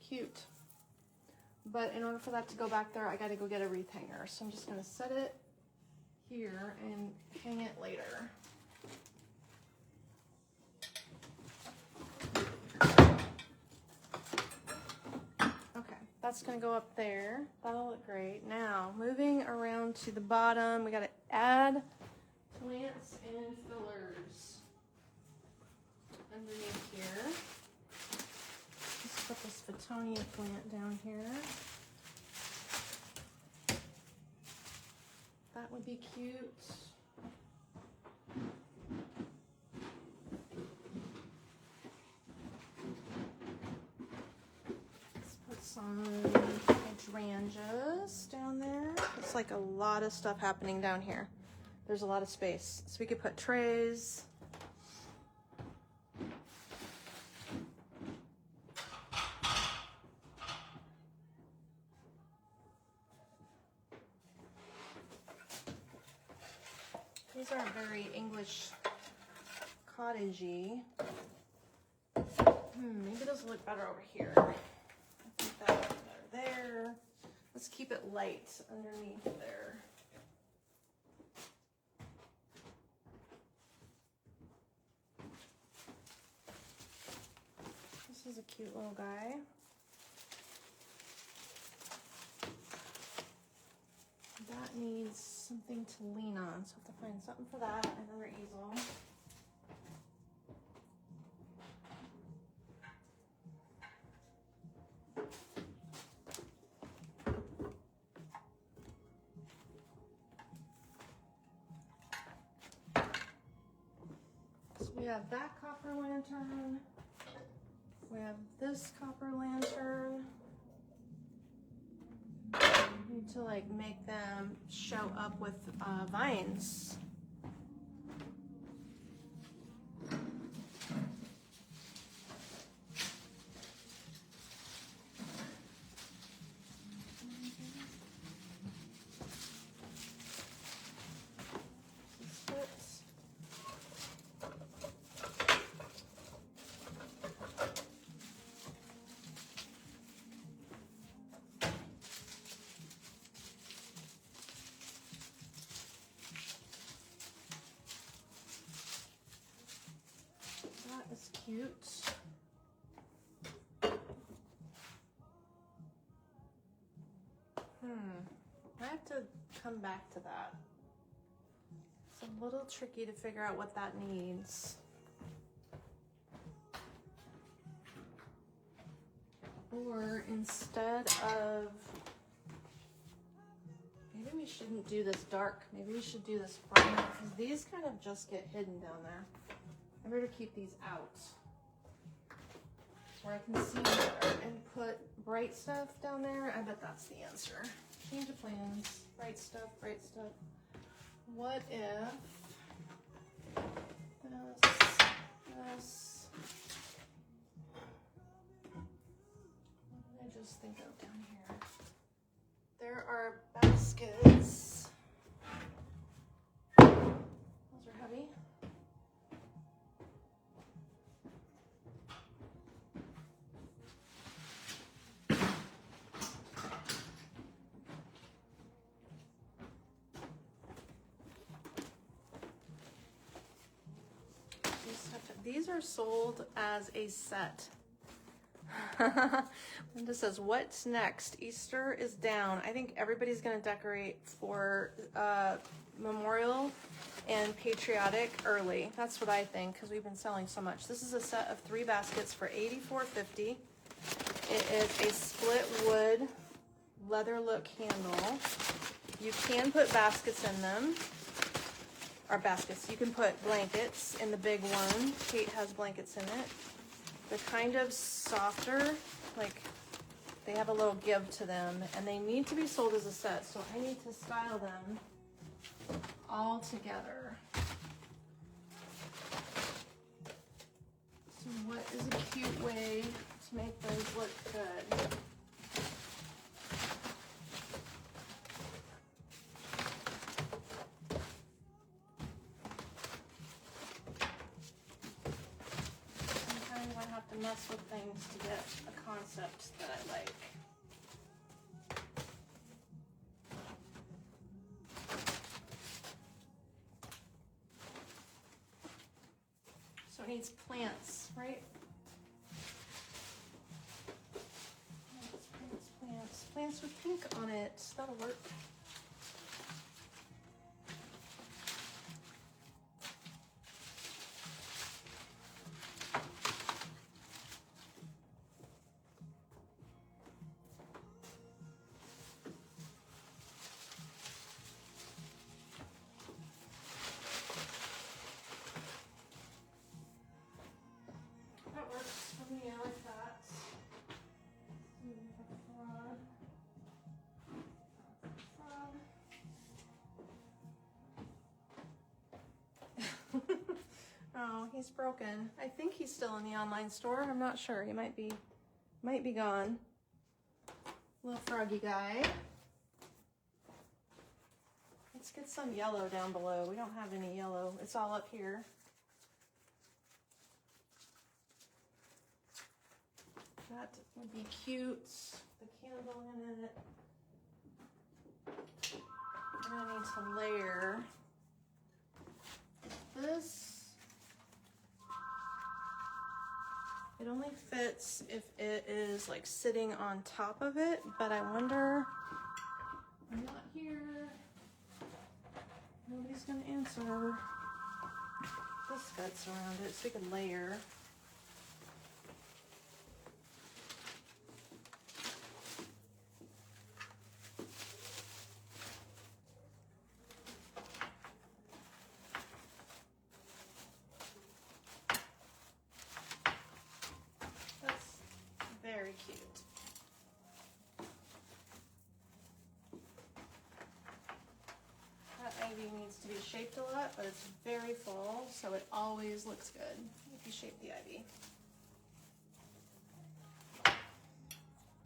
Cute. But in order for that to go back there, I got to go get a wreath hanger. So I'm just going to set it here and hang it later. Okay, that's going to go up there. That'll look great. Now, moving around to the bottom, we got to add plants and fillers underneath here. Let's put this Fittonia plant down here. That would be cute. Let's put some hydrangeas down there. It's like a lot of stuff happening down here. There's a lot of space. So we could put trays. These aren't very English cottagey. Maybe those will look better over here. I think that looks better there. Let's keep it light underneath there. This is a cute little guy. That needs something to lean on. So I have to find something for that, another easel. So we have that copper lantern. We have this copper lantern. We need to like make them show up with vines. That is cute. I have to come back to that. It's a little tricky to figure out what that needs. Or instead of, maybe we shouldn't do this dark. Maybe we should do this bright, because these kind of just get hidden down there. I better keep these out where I can see better and put bright stuff down there. I bet that's the answer. Change of plans. Bright stuff, bright stuff. What if this, what did I just think of down here? There are baskets. Those are heavy. These are sold as a set. Linda says, what's next? Easter is down. I think everybody's going to decorate for Memorial and Patriotic early. That's what I think, because we've been selling so much. This is a set of 3 baskets for $84.50. It is a split wood leather look handle. You can put baskets in them. Or baskets. You can put blankets in the big one. Kate has blankets in it. They're kind of softer, like they have a little give to them, and they need to be sold as a set, so I need to style them all together. So what is a cute way to make those look good? Mess with things to get a concept that I like. So it needs plants, right? Plants with pink on it. That'll work. Oh, he's broken. I think he's still in the online store. I'm not sure. He might be gone. Little froggy guy. Let's get some yellow down below. We don't have any yellow. It's all up here. That would be cute. The candle in it. I'm gonna need to layer this. It only fits if it is like sitting on top of it, but I wonder, I'm not here. was gonna answer. This fits around it so we can layer. That's very cute. That ivy needs to be shaped a lot, but it's very full, so it always looks good if you shape the ivy.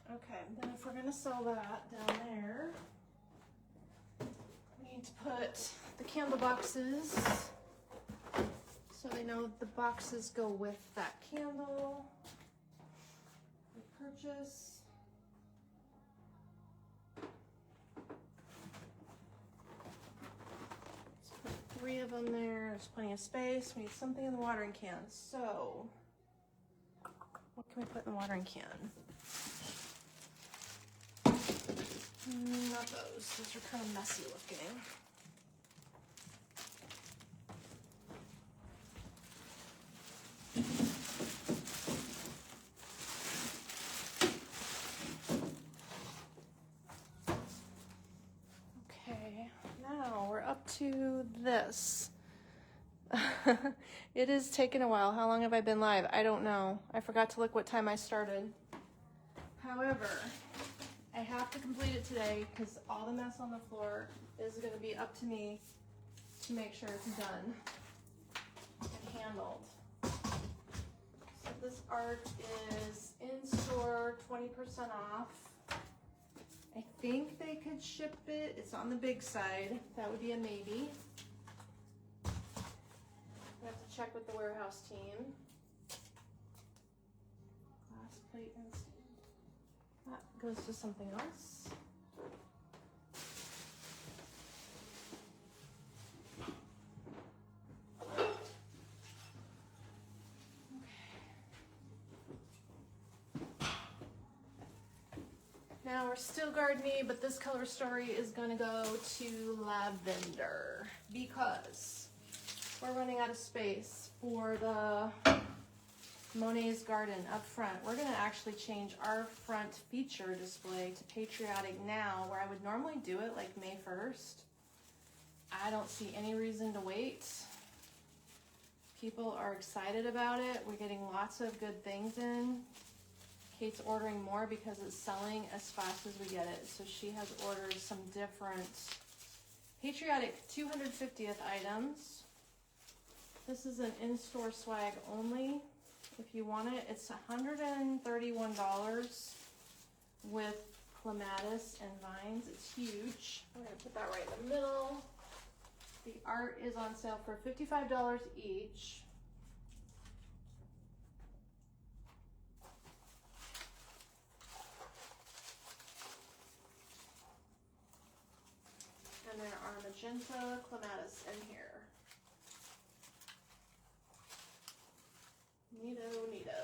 Okay, then if we're gonna sell that down there, we need to put the candle boxes so they know the boxes go with that candle we purchase. Let's put 3 of them there. There's plenty of space. We need something in the watering can. So, what can we put in the watering can? Not those. Those are kind of messy looking. Okay, now we're up to this. It has taken a while. How long have I been live? I don't know. I forgot to look what time I started. However, I have to complete it today because all the mess on the floor is going to be up to me to make sure it's done and handled. So this art is in store, 20% off. I think they could ship it. It's on the big side. That would be a maybe. I have to check with the warehouse team. Glass plate and stand. That goes to something else. Now we're still gardening, but this color story is gonna go to lavender because we're running out of space for the Monet's garden up front. We're gonna actually change our front feature display to Patriotic now, where I would normally do it like May 1st. I don't see any reason to wait. People are excited about it. We're getting lots of good things in. Kate's ordering more because it's selling as fast as we get it. So she has ordered some different Patriotic 250th items. This is an in-store swag only. If you want it, it's $131 with clematis and vines. It's huge. I'm gonna put that right in the middle. The art is on sale for $55 each. And there are magenta clematis in here. Neato, neato.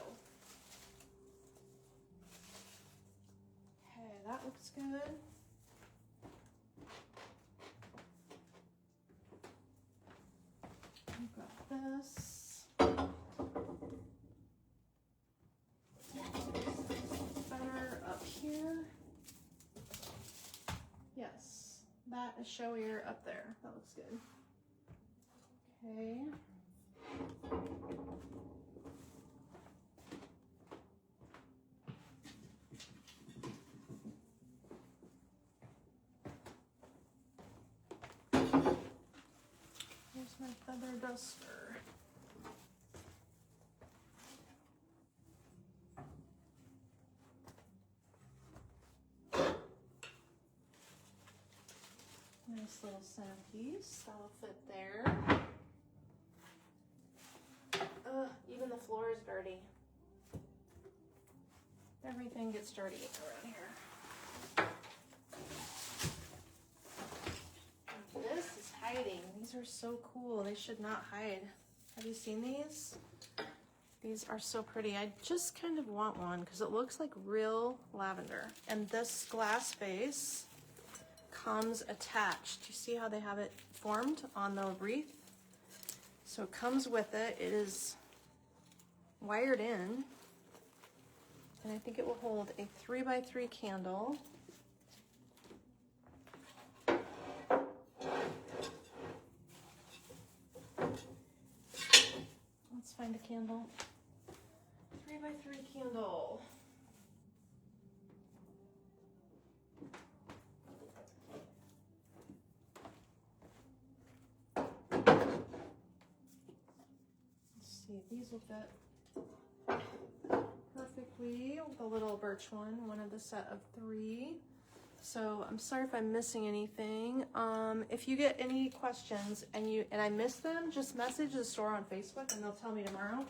Okay, that looks good. I've got this. Better up here. Yes. That is showier up there. That looks good. Okay. Here's my feather duster. Nice little centerpiece. That'll fit there. Even the floor is dirty. Everything gets dirty around here. This is hiding. These are so cool. They should not hide. Have you seen these? These are so pretty. I just kind of want one because it looks like real lavender. And this glass vase comes attached. You see how they have it formed on the wreath? So it comes with it. It is wired in, and I think it will hold a 3x3 candle. Let's find a candle. 3x3 candle. Let's see if these will fit perfectly with a little birch one of the set of 3. So I'm sorry if I'm missing anything. If you get any questions and I miss them, just message the store on Facebook and they'll tell me tomorrow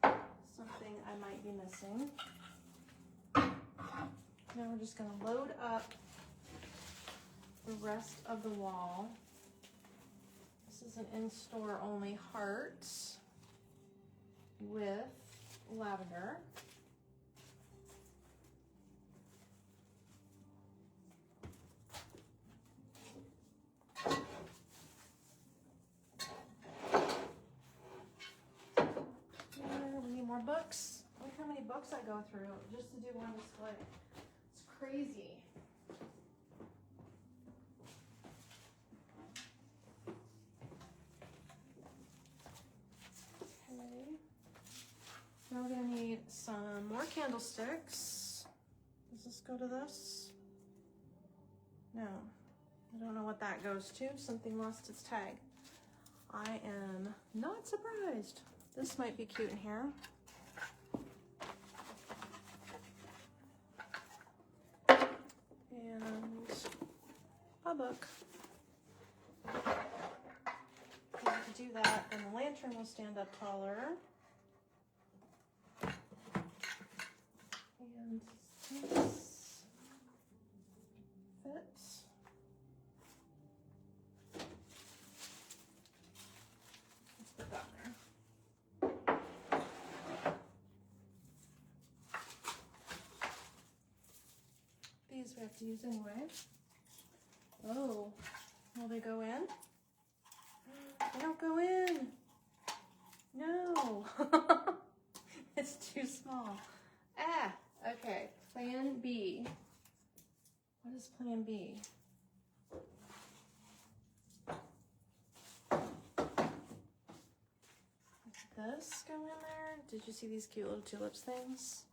something I might be missing. Now we're just gonna load up the rest of the wall. This is an in-store only heart with lavender. We need more books. Look how many books I go through just to do one display. It's crazy. Okay. Now we're gonna need some more candlesticks. Does this go to this? No. I don't know what that goes to. Something lost its tag. I am not surprised. This might be cute in here. And a book. If you do that, then the lantern will stand up taller. And this fits. Let's put that there. These we have to use anyway. Oh, will they go in? They don't go in. No. It's too small. Ah, okay. Plan B. What is plan B? Does this go in there? Did you see these cute little tulips things?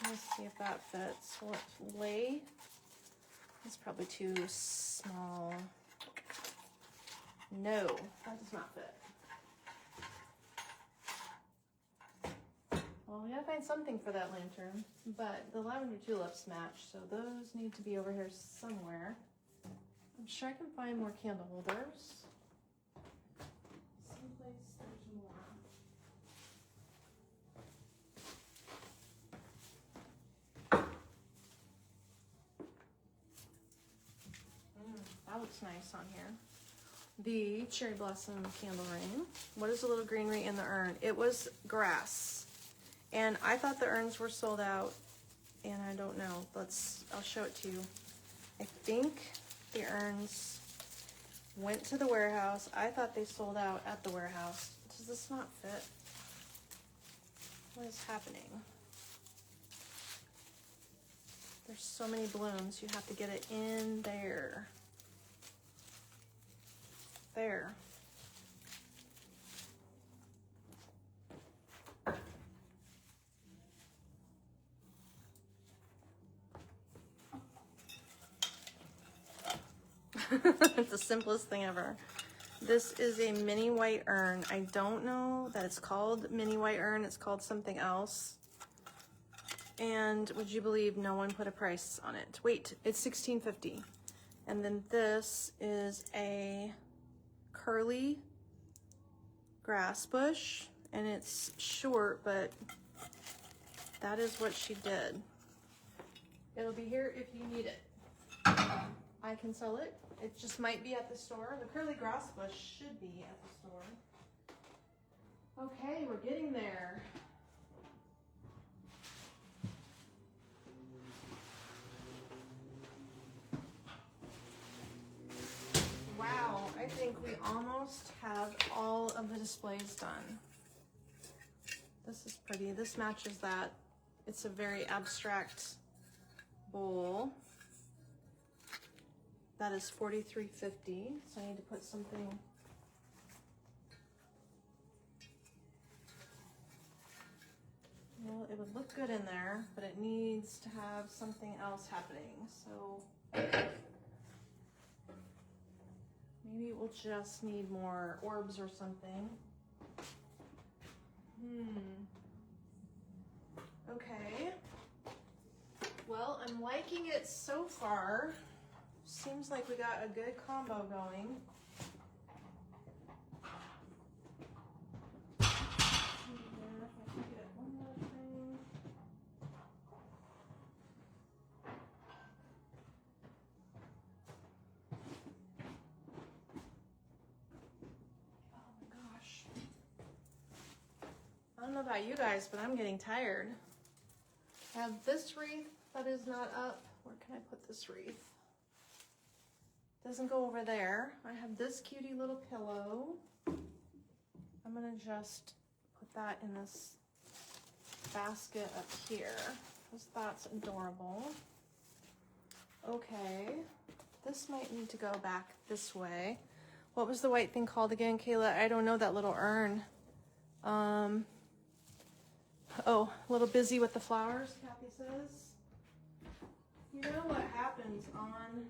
Let's see if that fits. Will it lay? It's probably too small. No, that does not fit. Well, we gotta find something for that lantern, but the lavender tulips match, so those need to be over here somewhere. I'm sure I can find more candle holders. Someplace there's more. That looks nice on here. The cherry blossom candle ring. What is the little greenery in the urn? It was grass. And I thought the urns were sold out, and I don't know. I'll show it to you. I think the urns went to the warehouse. I thought they sold out at the warehouse. Does this not fit? What is happening? There's so many blooms. You have to get it in there. There. It's the simplest thing ever. This is a mini white urn. I don't know that it's called mini white urn. It's called something else. And would you believe no one put a price on it? Wait, it's $16.50. And then this is a curly grass bush, and it's short, but that is what she did. It'll be here if you need it. I can sell it. It just might be at the store. The curly grass bush should be at the store. Okay, we're getting there. think we almost have all of the displays done. This is pretty. This matches that. It's a very abstract bowl. That is $43.50. So I need to put something. Well, it would look good in there, but it needs to have something else happening. So maybe we'll just need more orbs or something. Okay. Well, I'm liking it so far. Seems like we got a good combo going. I don't know about you guys, but I'm getting tired. I have this wreath that is not up. Where can I put this wreath? Doesn't go over there. I have this cutie little pillow. I'm gonna just put that in this basket up here because that's adorable. Okay, this might need to go back this way. What was the white thing called again, Kayla? I don't know, that little urn. Oh, a little busy with the flowers, Kathy says. You know what happens online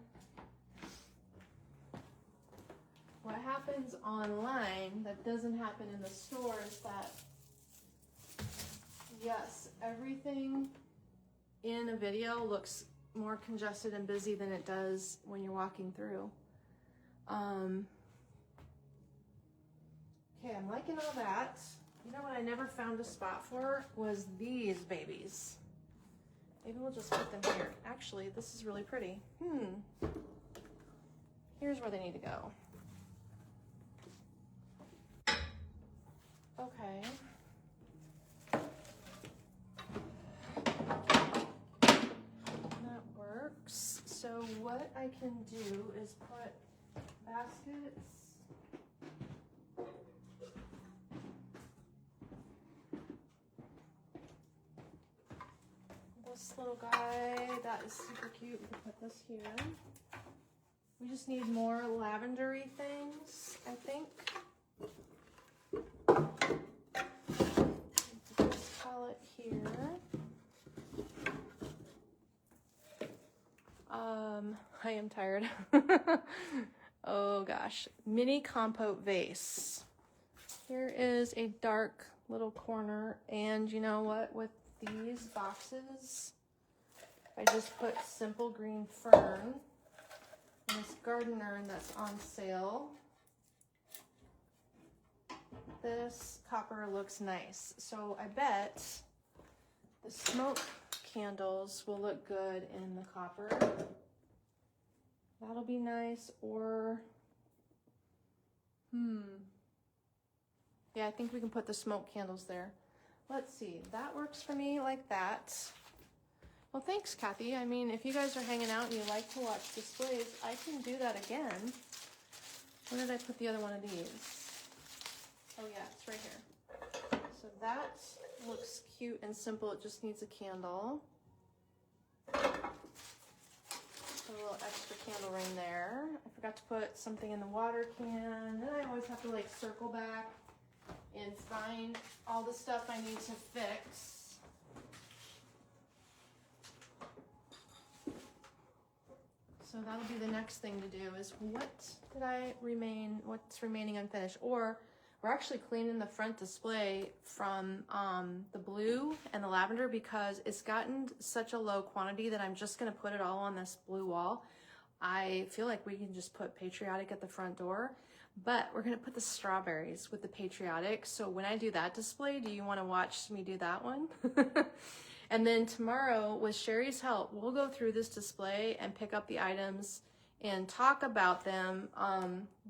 that doesn't happen in the store is that, yes, everything in a video looks more congested and busy than it does when you're walking through. Okay, I'm liking all that. You know what I never found a spot for was these babies. Maybe we'll just put them here. Actually, this is really pretty. Here's where they need to go. Okay. That works. So what I can do is put baskets. This little guy, that is super cute. We can put this here. We just need more lavendery things, I think. This palette here. I am tired. Oh gosh, mini compote vase. Here is a dark little corner, and you know what? With these boxes, I just put simple green fern and this garden urn that's on sale. This copper looks nice. So I bet the smoke candles will look good in the copper. That'll be nice. Or, yeah, I think we can put the smoke candles there. Let's see, that works for me like that. Well, thanks, Kathy. I mean, if you guys are hanging out and you like to watch displays, I can do that again. Where did I put the other one of these? Oh yeah, it's right here. So that looks cute and simple. It just needs a candle. A little extra candle ring there. I forgot to put something in the water can. Then I always have to like circle back and find all the stuff I need to fix. So that'll be the next thing to do is what's remaining unfinished. Or we're actually cleaning the front display from the blue and the lavender because it's gotten such a low quantity that I'm just gonna put it all on this blue wall. I feel like we can just put patriotic at the front door, but we're gonna put the strawberries with the patriotic. So when I do that display, do you wanna watch me do that one? And then tomorrow, with Sherry's help, we'll go through this display and pick up the items and talk about them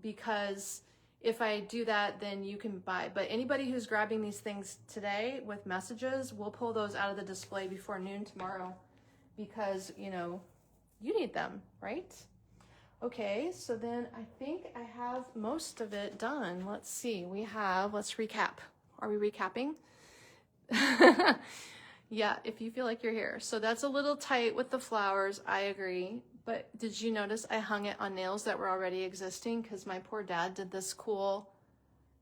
because if I do that, then you can buy. But anybody who's grabbing these things today with messages, we'll pull those out of the display before noon tomorrow because, you know, you need them, right? Okay, so then I think I have most of it done. Let's see, let's recap. Are we recapping? Yeah, if you feel like you're here. So that's a little tight with the flowers, I agree. But did you notice I hung it on nails that were already existing? Because my poor dad did this cool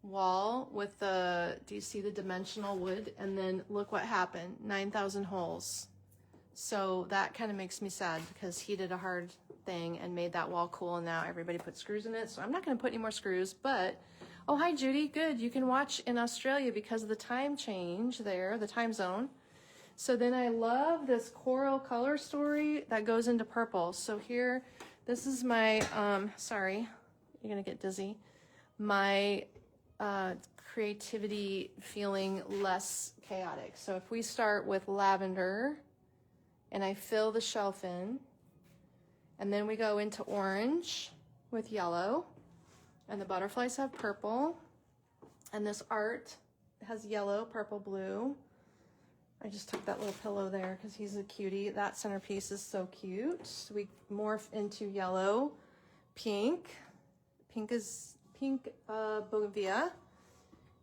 wall with do you see the dimensional wood? And then look what happened, 9,000 holes. So that kind of makes me sad because he did a hard thing and made that wall cool, and now everybody put screws in it. So I'm not going to put any more screws, but oh, hi Judy, good. You can watch in Australia because of the time change there, the time zone. So then I love this coral color story that goes into purple. So here, this is my, sorry, you're gonna get dizzy. My creativity feeling less chaotic. So if we start with lavender and I fill the shelf in, and then we go into orange with yellow, and the butterflies have purple, and this art has yellow, purple, blue. I just took that little pillow there because he's a cutie. That centerpiece is so cute. So we morph into yellow, pink. Pink is bougainvillea.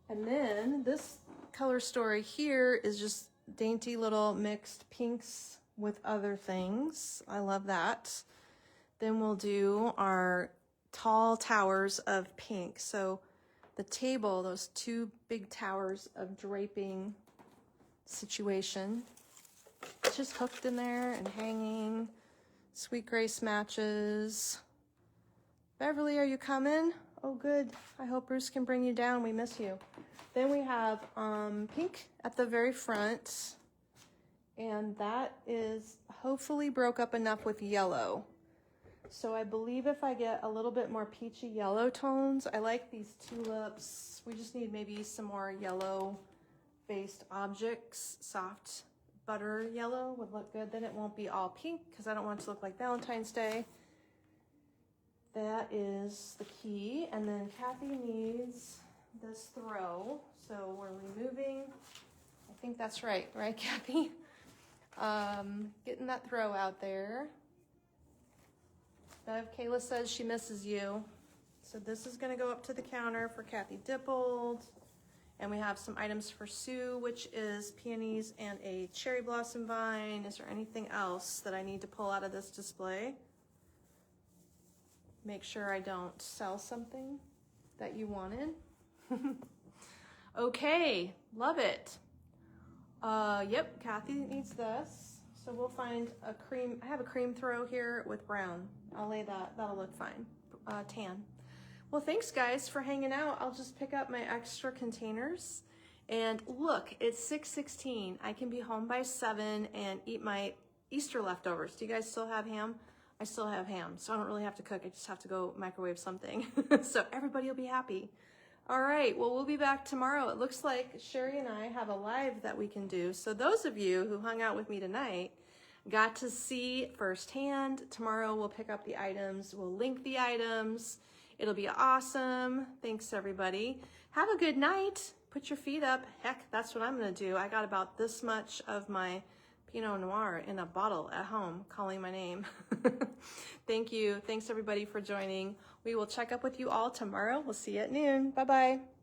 And then this color story here is just dainty little mixed pinks with other things. I love that. Then we'll do our tall towers of pink. So the table, those two big towers of draping situation. It's just hooked in there and hanging. Sweet Grace matches. Beverly, are you coming? Oh, good. I hope Bruce can bring you down. We miss you. Then we have pink at the very front. And that is hopefully broke up enough with yellow. So I believe if I get a little bit more peachy yellow tones, I like these tulips. We just need maybe some more yellow based objects. Soft butter yellow would look good. Then it won't be all pink because I don't want it to look like Valentine's Day. That is the key. And then Kathy needs this throw. So we're removing, I think that's right, Kathy? Getting that throw out there. Bev, Kayla says she misses you. So this is gonna go up to the counter for Kathy Dippold. And we have some items for Sue, which is peonies and a cherry blossom vine. Is there anything else that I need to pull out of this display? Make sure I don't sell something that you wanted. Okay, love it. Yep, Kathy needs this. So we'll find a cream. I have a cream throw here with brown. I'll lay that, that'll look fine. Tan. Well, thanks guys for hanging out. I'll just pick up my extra containers. And look, it's 6:16. I can be home by 7 and eat my Easter leftovers. Do you guys still have ham? I still have ham, so I don't really have to cook. I just have to go microwave something. So everybody will be happy. All right, well, we'll be back tomorrow. It looks like Sherry and I have a live that we can do. So those of you who hung out with me tonight got to see firsthand. Tomorrow we'll pick up the items. We'll link the items. It'll be awesome. Thanks, everybody. Have a good night. Put your feet up. Heck, that's what I'm going to do. I got about this much of my Pinot Noir in a bottle at home calling my name. Thank you. Thanks, everybody, for joining. We will check up with you all tomorrow. We'll see you at noon. Bye-bye.